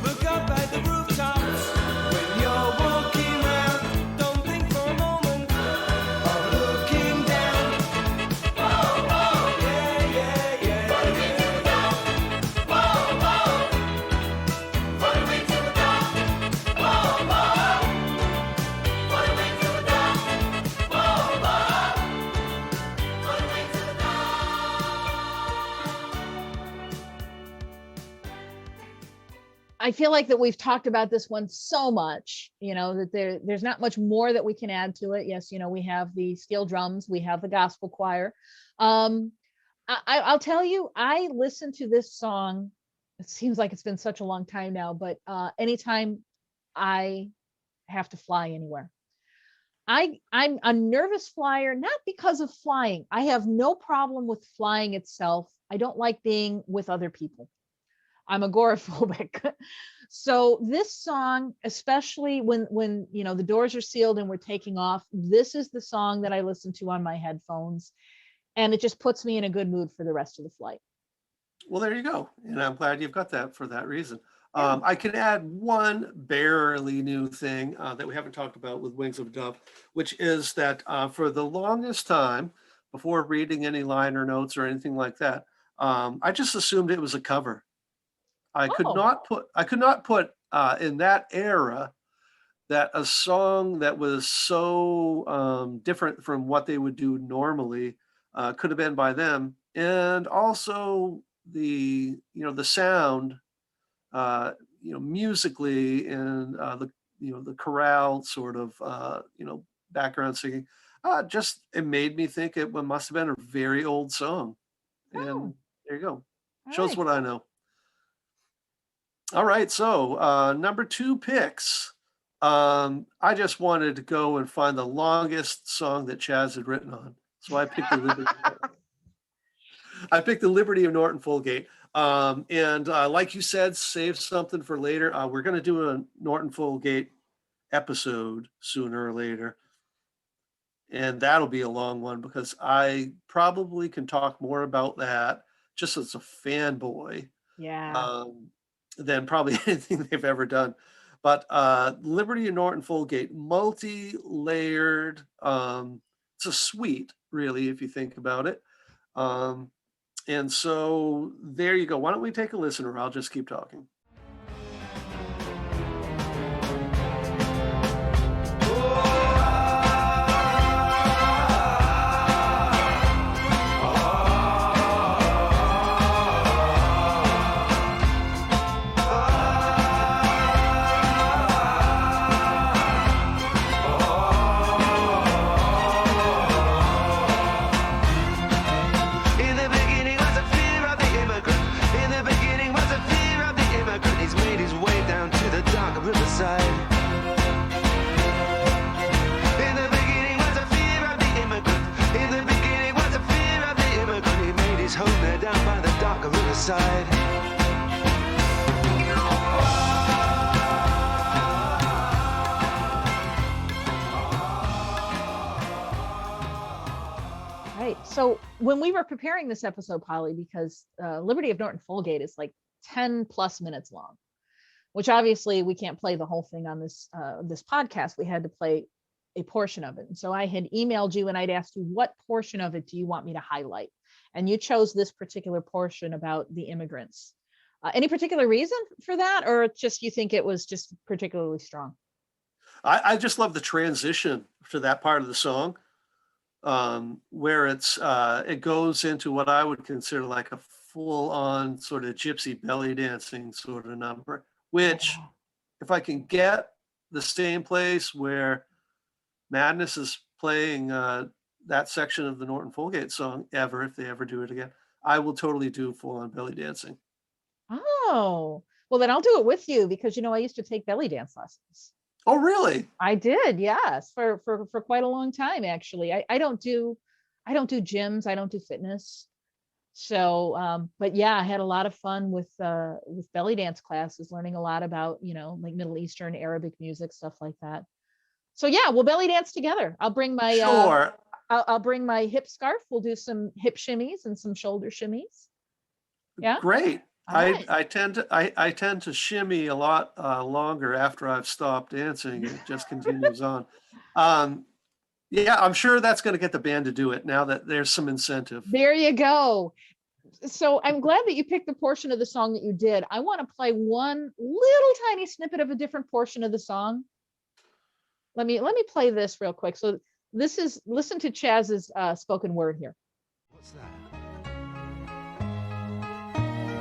Look up at the rooftops when you're walking round. Don't think for a moment of looking down. Whoa, whoa, yeah, yeah, yeah. For the wings of a dove. Whoa, whoa, for the wings of a dove. Whoa, whoa, for the wings of a dove. Whoa, whoa, for the wings of a dove. I feel like that we've talked about this one so much, that there's not much more that we can add to it. Yes, we have the steel drums, we have the gospel choir. I'll tell you, I listen to this song. It seems like it's been such a long time now, but anytime I have to fly anywhere, I'm a nervous flyer, not because of flying. I have no problem with flying itself. I don't like being with other people. I'm agoraphobic. So this song, especially when the doors are sealed and we're taking off, this is the song that I listen to on my headphones, and it just puts me in a good mood for the rest of the flight. Well, there you go. And I'm glad you've got that for that reason. I can add one barely new thing that we haven't talked about with Wings of a Dove, which is that for the longest time, before reading any liner notes or anything like that, I just assumed it was a cover. I could Oh. not put in that era that a song that was so different from what they would do normally could have been by them, and also the sound, musically, and the chorale sort of background singing. Just it made me think it must have been a very old song, Oh, and there you go. all Shows right. what I know. All right, so number two picks. I just wanted to go and find the longest song that Chaz had written on, so I picked the Liberty. I picked the Liberty of Norton Folgate. And like you said, save something for later. We're going to do a Norton Folgate episode sooner or later, and that'll be a long one because I probably can talk more about that just as a fanboy Yeah. than probably anything they've ever done. But Liberty and Norton Folgate, multi-layered. It's a suite, really, if you think about it. And so there you go. Why don't we take a listen, or I'll just keep talking. In the beginning was a fear of the immigrant. In the beginning was a fear of the immigrant. He's made his way down to the dark riverside. In the beginning was a fear of the immigrant. In the beginning was a fear of the immigrant. He made his home there down by the dark riverside. Right. So when we were preparing this episode, Polly, because Liberty of Norton Folgate is like 10 plus minutes long, which obviously we can't play the whole thing on this podcast. We had to play a portion of it. And so I had emailed you and I'd asked you, what portion of it do you want me to highlight? And you chose this particular portion about the immigrants. Any particular reason for that, or just you think it was just particularly strong? I just love the transition to that part of the song, where it goes into what I would consider like a full-on sort of gypsy belly dancing sort of number, which if I can get the same place where Madness is playing that section of the Norton Folgate song ever, if they ever do it again, I will totally do full-on belly dancing. Oh, well, then I'll do it with you because, I used to take belly dance lessons. Oh, really? I did, yes, for quite a long time, actually. I don't do gyms, I don't do fitness. So, but yeah, I had a lot of fun with belly dance classes, learning a lot about, like Middle Eastern Arabic music, stuff like that. So yeah, we'll belly dance together. I'll bring my Sure. I'll bring my hip scarf. We'll do some hip shimmies and some shoulder shimmies. Yeah. Great. All right. I tend to shimmy a lot longer after I've stopped dancing. It just continues on. Yeah, I'm sure that's going to get the band to do it now that there's some incentive. There you go. So I'm glad that you picked the portion of the song that you did. I want to play one little tiny snippet of a different portion of the song. Let me play this real quick. So listen to Chaz's spoken word here. What's that?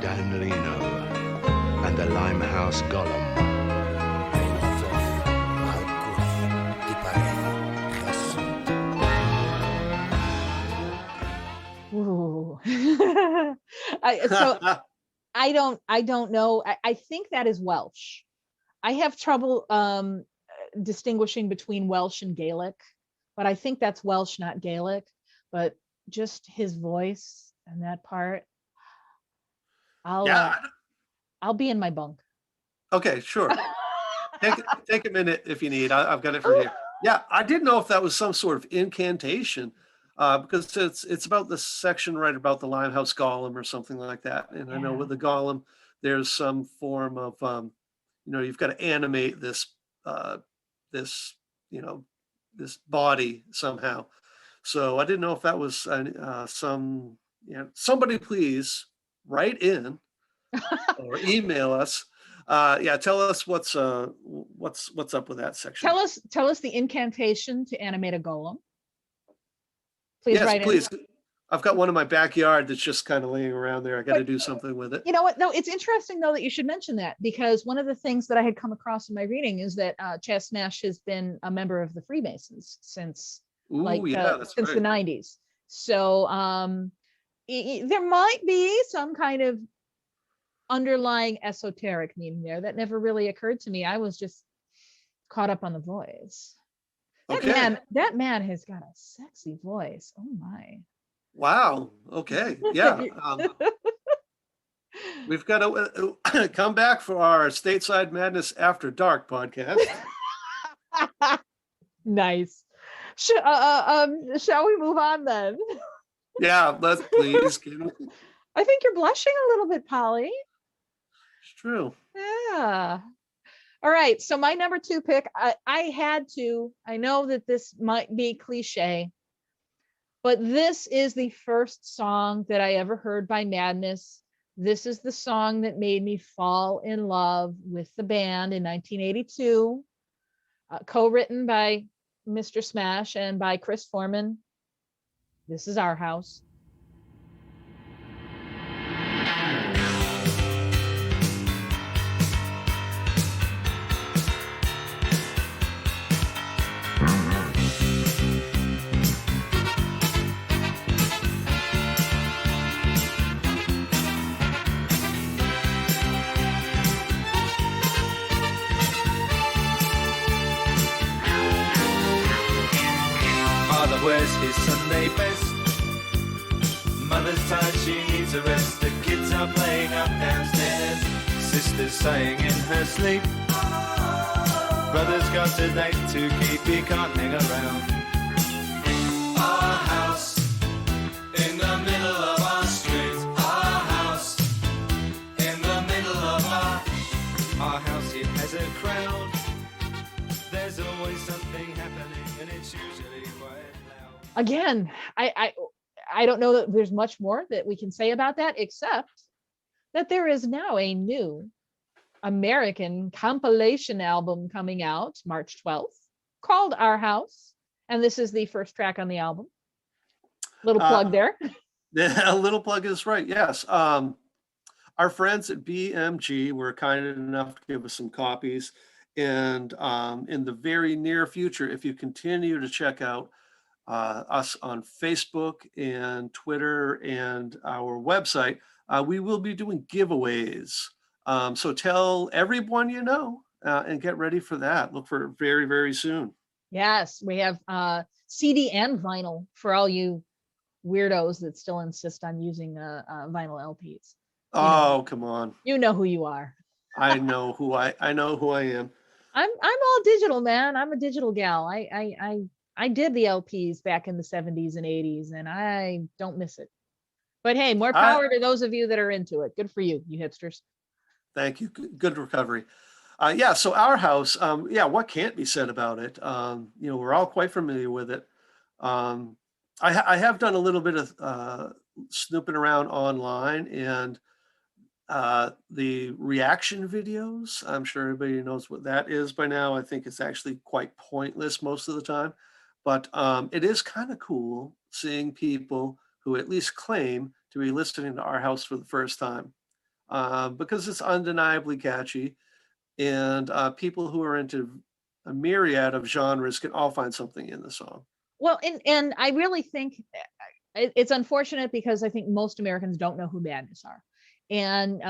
Dan Leno and the Limehouse Golem. Ooh. I don't know. I think that is Welsh. I have trouble distinguishing between Welsh and Gaelic, but I think that's Welsh, not Gaelic. But just his voice and that part, I'll be in my bunk. Okay, sure. Take a minute if you need. I've got it for here. Yeah, I didn't know if that was some sort of incantation, because it's about the section right about the Limehouse Golem or something like that. And I know with the Golem, there's some form of you've got to animate this this body somehow. So I didn't know if that was somebody please write in or email us. Yeah, tell us what's up with that section. Tell us the incantation to animate a golem. Please Yes, write in. please. I've got one in my backyard that's just kind of laying around there. I got to do something with it. You know what? No, it's interesting though that you should mention that, because one of the things that I had come across in my reading is that Chad Smash has been a member of the Freemasons since Ooh, yeah, that's since right. the 90s. So there might be some kind of underlying esoteric meaning there that never really occurred to me. I was just caught up on the voice. Okay. That man has got a sexy voice. Oh my. Wow. Okay. Yeah. We've got to come back for our Stateside Madness After Dark podcast. Nice. Shall we move on then? Yeah, let's please. I think you're blushing a little bit, Polly. It's true. Yeah. All right. So my number 2 pick, I know that this might be cliche, but this is the first song that I ever heard by Madness. This is the song that made me fall in love with the band in 1982, co-written by Mr. Smash and by Chris Foreman. This is Our House. Father wears his Sunday best. Mother's tired, she needs a rest. The kids are playing up downstairs. Sister's sighing in her sleep. Brother's got a date to keep, he can't hang around. Our house in the middle of our street. Our house in the middle of our house. It has a crowd. There's always something happening, and it's usually quite loud. Again, I don't know that there's much more that we can say about that, except that there is now a new American compilation album coming out March 12th called Our House. And this is the first track on the album. Little plug there. Yeah, a little plug is right. Yes. Our friends at BMG were kind enough to give us some copies. And in the very near future, if you continue to check out us on Facebook and Twitter and our website, we will be doing giveaways. So tell everyone you know and get ready for that. Look for it very, very soon. Yes, we have CD and vinyl for all you weirdos that still insist on using vinyl LPs. Oh, come on. You know who you are. I know who I am. I'm all digital, man. I'm a digital gal. I did the LPs back in the 70s and 80s, and I don't miss it. But hey, more power to those of you that are into it. Good for you, you hipsters. Thank you. Good recovery. Yeah, so Our House, what can't be said about it? We're all quite familiar with it. I have done a little bit of snooping around online, and the reaction videos, I'm sure everybody knows what that is by now. I think it's actually quite pointless most of the time, but it is kind of cool seeing people who at least claim to be listening to Our House for the first time, because it's undeniably catchy, and people who are into a myriad of genres can all find something in the song. Well, and I really think it's unfortunate, because I think most Americans don't know who Madness are. And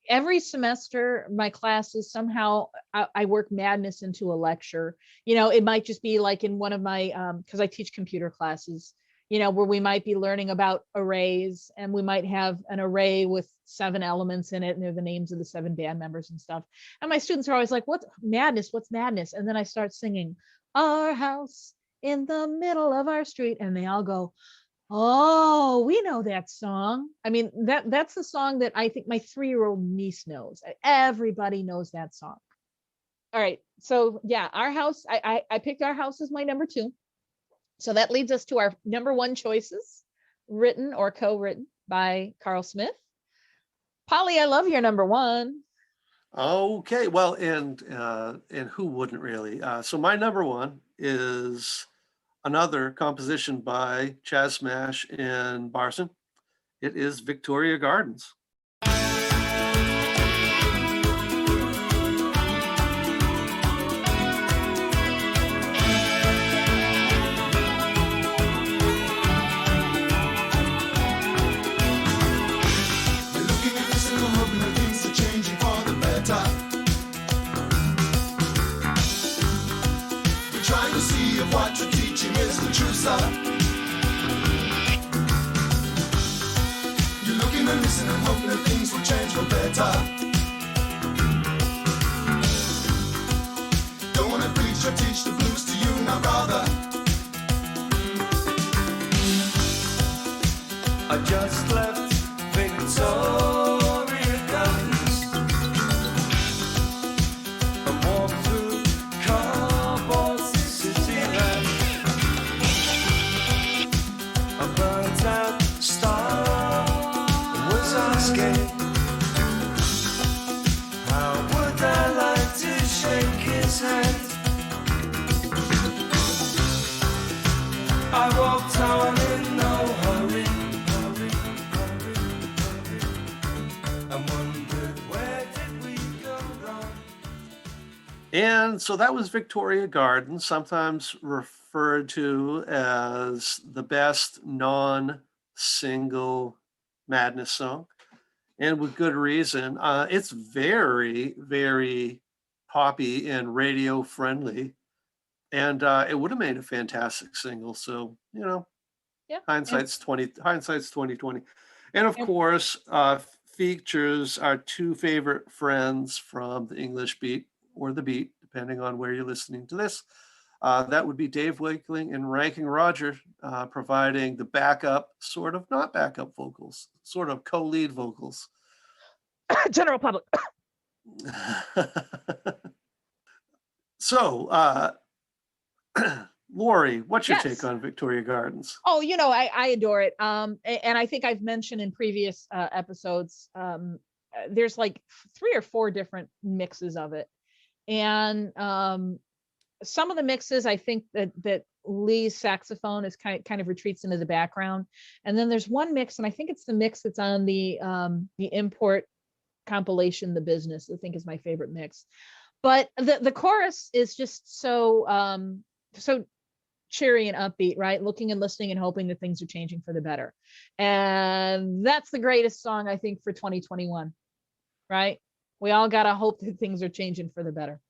every semester, my classes, somehow I work Madness into a lecture. It might just be like in one of my, because I teach computer classes, where we might be learning about arrays, and we might have an array with 7 elements in it, and they're the names of the 7 band members and stuff. And my students are always like, what's Madness? What's Madness? And then I start singing, Our House in the Middle of Our Street. And they all go, oh, we know that song. I mean, that's the song that I think my 3-year-old niece knows. Everybody knows that song. All right. So yeah, Our House, I picked Our House as my number 2. So that leads us to our number 1 choices, written or co-written by Cathal Smyth. Polly, I love your number one. Okay, well, and who wouldn't really? So my number one is another composition by Chas Smash and Barson. It is Victoria Gardens. Trying to see if what you're teaching is the truth, sir. You're looking and listening and hoping that things will change for better. Don't wanna preach or teach the blues to you now, brother. I just left Victoria Gardens and walked through cardboard city land. A burnt out star was asking, how would I like to shake his hand? I walked on in no hurry, and wondered where did we go wrong? And so that was Victoria Gardens, sometimes referred to as the best non-single Madness song, and with good reason. It's very, very poppy and radio friendly, and it would have made a fantastic single. So, Yeah. hindsight's 2020. And of Yeah. course, features our two favorite friends from the English beat or the beat, depending on where you're listening to this. That would be Dave Wakeling and Ranking Roger, providing the backup, sort of not backup vocals, sort of co-lead vocals. General public. So, Lori, what's your Yes. take on Victoria Gardens? Oh, I adore it. And I think I've mentioned in previous episodes, there's like 3 or 4 different mixes of it. And some of the mixes, I think that Lee's saxophone is kind of retreats into the background. And then there's one mix, and I think it's the mix that's on the import compilation, The Business, I think is my favorite mix. But the chorus is just so cheery and upbeat, right? Looking and listening and hoping that things are changing for the better. And that's the greatest song, I think, for 2021, right? We all got to hope that things are changing for the better.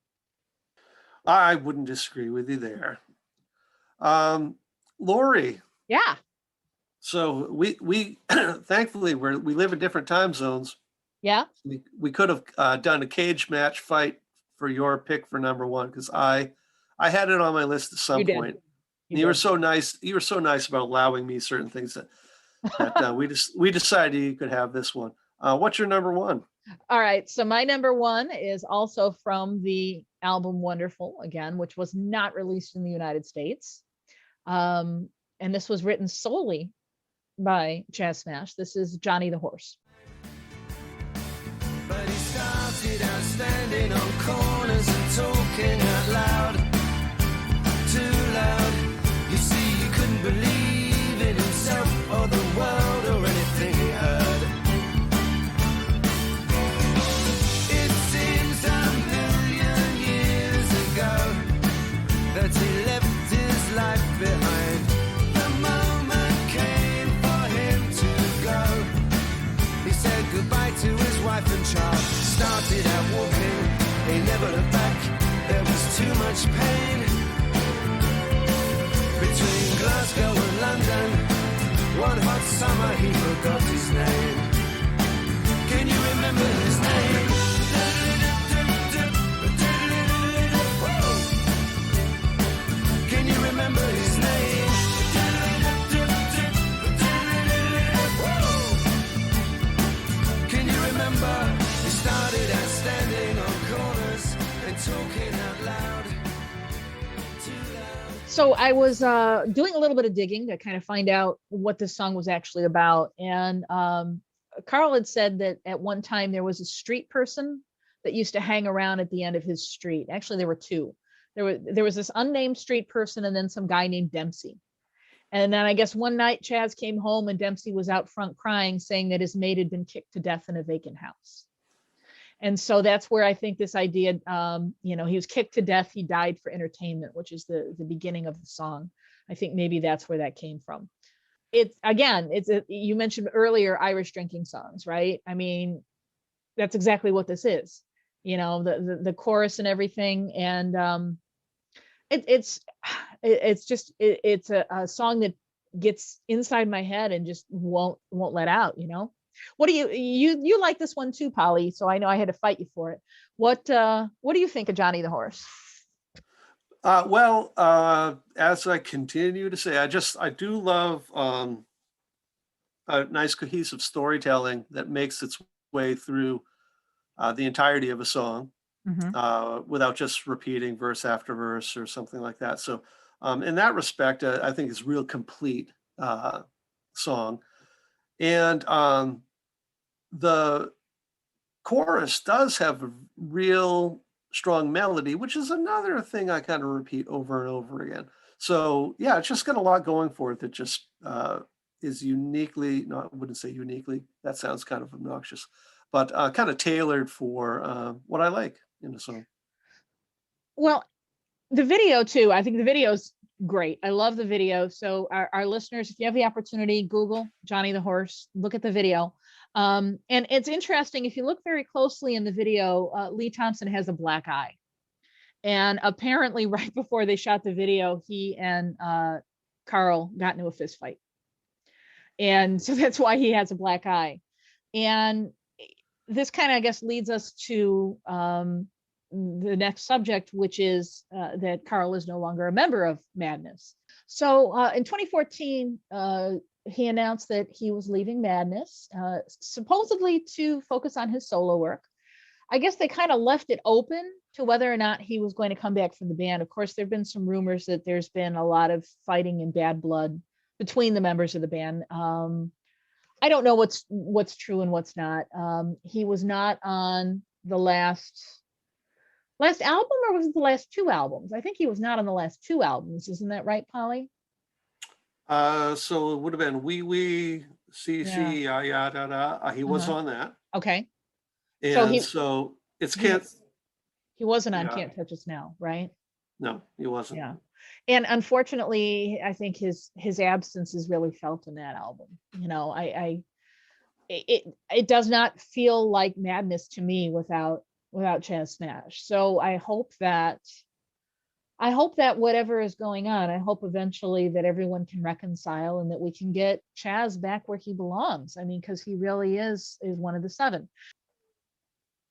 I wouldn't disagree with you there. Lori, Yeah. so we thankfully we live in different time zones. Yeah. We could have done a cage match fight for your pick for number one, because I had it on my list at some You did. point. You were did. so nice. You were so nice about allowing me certain things that we decided you could have this one. What's your number one? All right. So my number one is also from the album Wonderful, again, which was not released in the United States. And this was written solely by Chas Smash. This is Johnny the Horse. But he started out standing on corners and talking out loud, too loud. You see, he couldn't believe in himself or the world or anything he heard. It seems a million years ago that he left his life behind. The moment came for him to go. He said goodbye to his wife and child, started out walking, he never looked back, there was too much pain. Between Glasgow and London, one hot summer he forgot his name. Can you remember his name? Whoa. Can you remember his name? Whoa. Can you remember? He started out standing on corners and talking out loud. Too loud. So I was doing a little bit of digging to kind of find out what this song was actually about. And Carl had said that at one time there was a street person that used to hang around at the end of his street. Actually, there were two. There was this unnamed street person and then some guy named Dempsey. And then I guess one night Chaz came home and Dempsey was out front crying, saying that his mate had been kicked to death in a vacant house. And so that's where I think this idea, he was kicked to death. He died for entertainment, which is the beginning of the song. I think maybe that's where that came from. You mentioned earlier Irish drinking songs, right? I mean, that's exactly what this is, the chorus and everything. And it's a song that gets inside my head and just won't let out. What do you like this one too, Polly? So I know I had to fight you for it. What do you think of Johnny the Horse? As I continue to say, I do love a nice cohesive storytelling that makes its way through the entirety of a song. Without just repeating verse after verse or something like that. So in that respect, I think it's a real complete song. And the chorus does have a real strong melody, which is another thing I kind of repeat over and over again. So yeah, it's just got a lot going for it that just is uniquely, no, I wouldn't say uniquely, that sounds kind of obnoxious, but kind of tailored for what I like in a song. Well, the video too, I think the video's great. I love the video. So our listeners, if you have the opportunity, Google Johnny the Horse, look at the video. And it's interesting, if you look very closely in the video, Lee Thompson has a black eye. And apparently right before they shot the video, he and Carl got into a fist fight. And so that's why he has a black eye. And this kind of, I guess, leads us to the next subject, which is that Carl is no longer a member of Madness. So in 2014, he announced that he was leaving Madness, supposedly to focus on his solo work. I guess they kind of left it open to whether or not he was going to come back from the band. Of course, there have been some rumors that there's been a lot of fighting and bad blood between the members of the band. I don't know what's true and what's not. He was not on the last album, or was it the last two albums? I think he was not on the last two albums. Isn't that right, Polly? So it would have been Wee Wee, CC, ya da da. He was on that. Okay. And he wasn't on Can't Touch Us Now, right? No, he wasn't. Yeah. And unfortunately, I think his absence is really felt in that album. It does not feel like Madness to me without Chaz Smash. So I hope that whatever is going on, I hope eventually that everyone can reconcile and that we can get Chaz back where he belongs. I mean, because he really is one of the seven.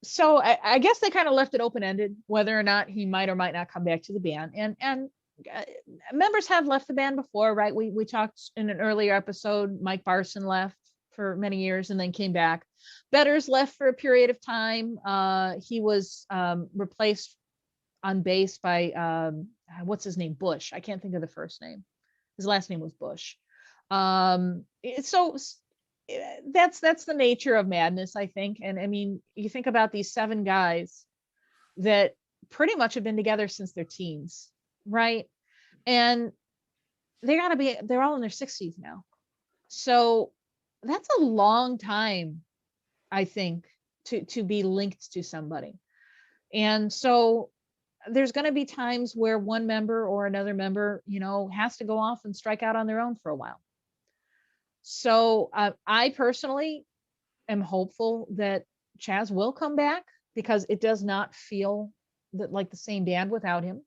So I guess they kind of left it open-ended whether or not he might or might not come back to the band. And members have left the band before, right? We talked in an earlier episode. Mike Barson left for many years and then came back. Betters left for a period of time. He was replaced on bass by what's his name? Bush. I can't think of the first name. His last name was Bush. So that's the nature of Madness, I think. And I mean, you think about these seven guys that pretty much have been together since their teens, right? And they're all in their 60s now. So that's a long time, I think, to be linked to somebody. And so there's going to be times where one member or another member, has to go off and strike out on their own for a while. So I personally am hopeful that Chaz will come back, because it does not feel like the same band without him.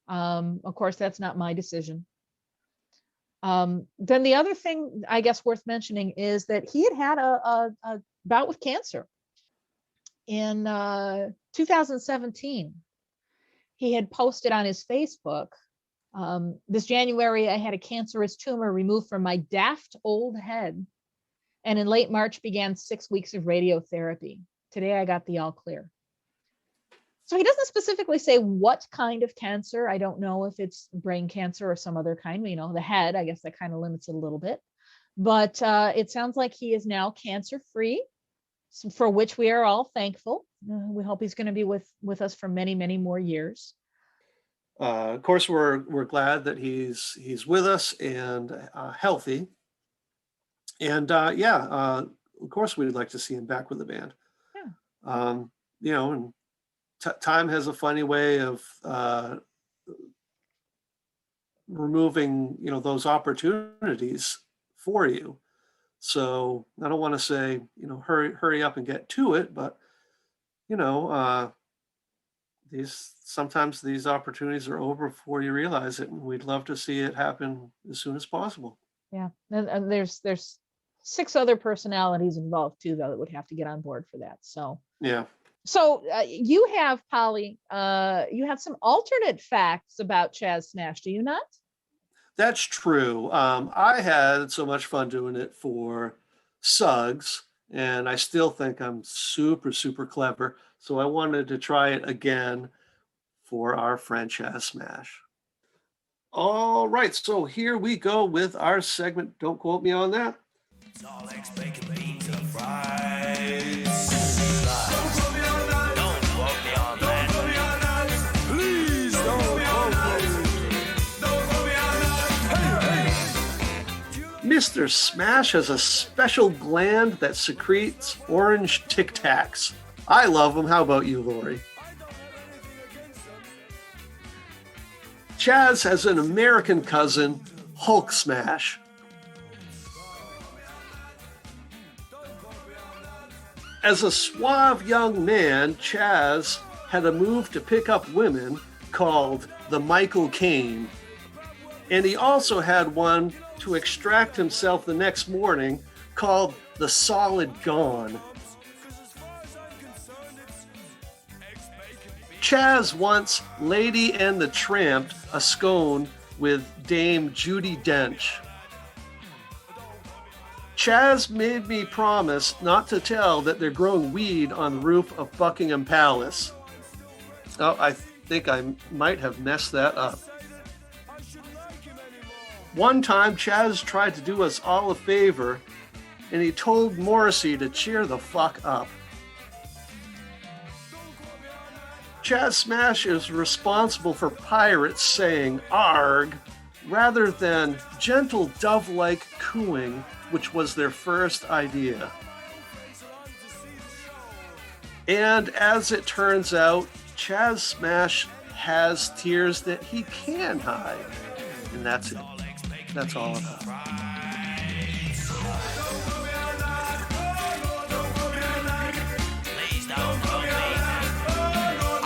Of course, that's not my decision. Then the other thing I guess worth mentioning is that he had a bout with cancer in 2017. He had posted on his Facebook, this January, I had a cancerous tumor removed from my daft old head. And in late March began 6 weeks of radiotherapy. Today I got the all clear. So he doesn't specifically say what kind of cancer. I don't know if it's brain cancer or some other kind. The head, I guess that kind of limits it a little bit. But it sounds like he is now cancer free, for which we are all thankful. We hope he's going to be with us for many, many more years. Of course, we're glad that he's with us and healthy. And of course, we'd like to see him back with the band. Yeah. And time has a funny way of removing, those opportunities for you. So I don't want to say, hurry up and get to it, but sometimes these opportunities are over before you realize it, and we'd love to see it happen as soon as possible. Yeah. And there's 6 other personalities involved too, though, that would have to get on board for that. So Yeah. So you have, Polly, you have some alternate facts about Chaz Smash, do you not? That's true. I had so much fun doing it for Suggs, and I still think I'm super, super clever. So I wanted to try it again for our friend Chaz Smash. All right, so here we go with our segment. Don't quote me on that. It's all eggs, bacon, beans, and fries. Mr. Smash has a special gland that secretes orange Tic Tacs. I love them. How about you, Lori? Chaz has an American cousin, Hulk Smash. As a suave young man, Chaz had a move to pick up women called the Michael Caine. And he also had one to extract himself the next morning called the Solid Gone. Chaz once Lady and the Tramped a scone with Dame Judi Dench. Chaz made me promise not to tell that they're growing weed on the roof of Buckingham Palace. Oh, I think I might have messed that up. One time, Chaz tried to do us all a favor, and he told Morrissey to cheer the fuck up. Chaz Smash is responsible for pirates saying "arg" rather than gentle dove-like cooing, which was their first idea. And as it turns out, Chaz Smash has tears that he can hide. And that's it. That's all about it. Please don't call me.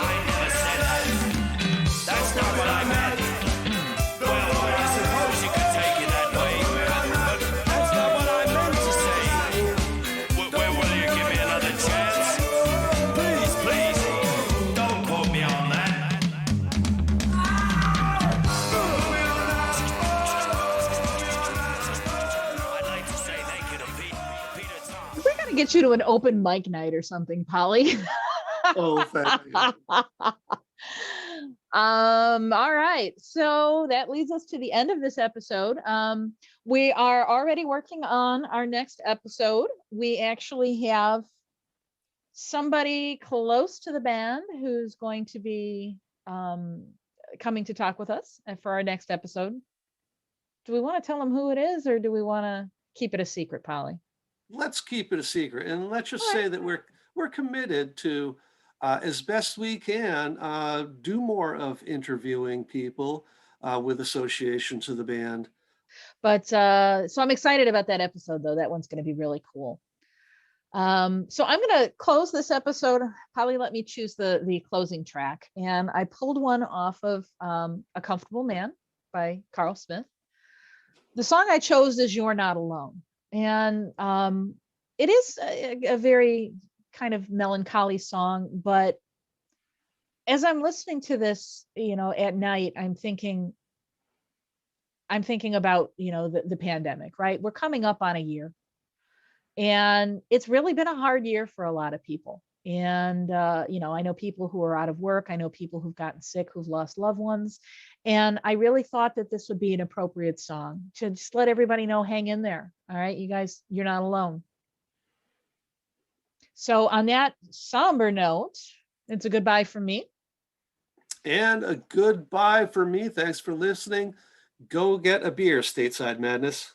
I never said that. That's not what I meant. Well, I suppose you could take it that way, but that's not what I meant to say. Will you give me another chance? Please, don't quote me on that. I'd like to say thank you to Peter Tom. We're going to get you to an open mic night or something, Polly. Oh, thank you. All right. So that leads us to the end of this episode. We are already working on our next episode. We actually have somebody close to the band who's going to be coming to talk with us for our next episode. Do we want to tell them who it is, or do we want to keep it a secret, Polly? Let's keep it a secret, and let's just say that we're committed to, as best we can, do more of interviewing people with association to the band. But so I'm excited about that episode, though. That one's going to be really cool. So I'm going to close this episode. Polly let me choose the closing track, and I pulled one off of A Comfortable Man by Cathal Smyth. The song I chose is You're Not Alone. And it is a very kind of melancholy song, but as I'm listening to this, at night, I'm thinking about, the pandemic, right? We're coming up on a year, and it's really been a hard year for a lot of people. And, I know people who are out of work. I know people who've gotten sick, who've lost loved ones. And I really thought that this would be an appropriate song to just let everybody know, hang in there. All right, you guys, you're not alone. So on that somber note, it's a goodbye from me. And a goodbye for me. Thanks for listening. Go get a beer, Stateside Madness.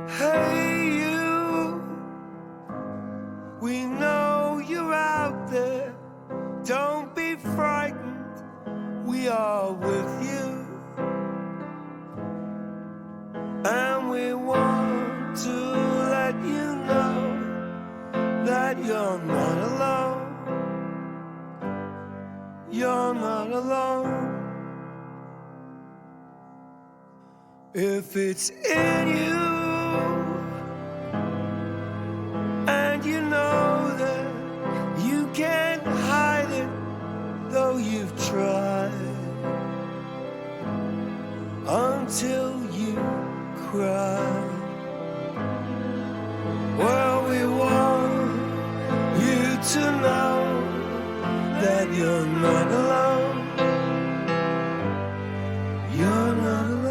Hey, you, we know you're out there. Don't be frightened, we are with you. And we want to let you know that you're not alone. You're not alone. If it's in you, and you know that you can't hide it, though you've tried, until you cry. Well, we want you to know that you're not alone. You're not alone.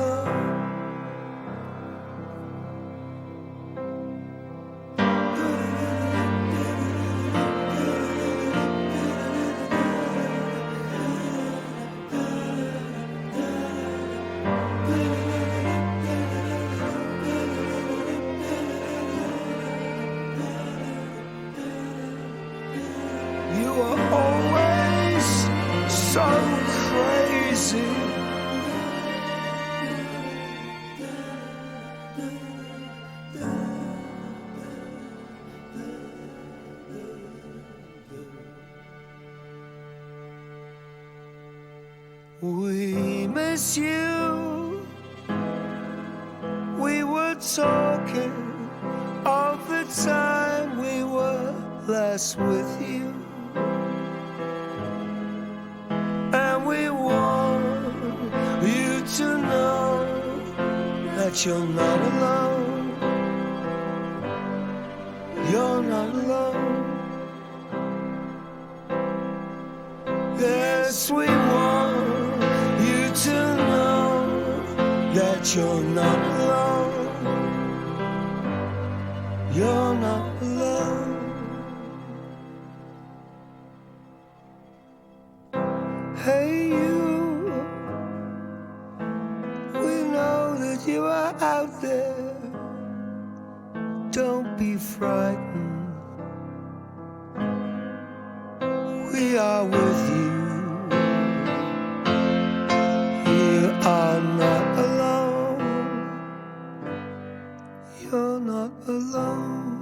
You are always so crazy. We miss you. We were talking of the time we were last with you. And we want you to know that you're not alone. You're not alone. Yes, we want you to know that you're not alone. You're not alone. Hey, you, we know that you are out there. Don't be frightened. We are with you. You are not alone. You're not alone.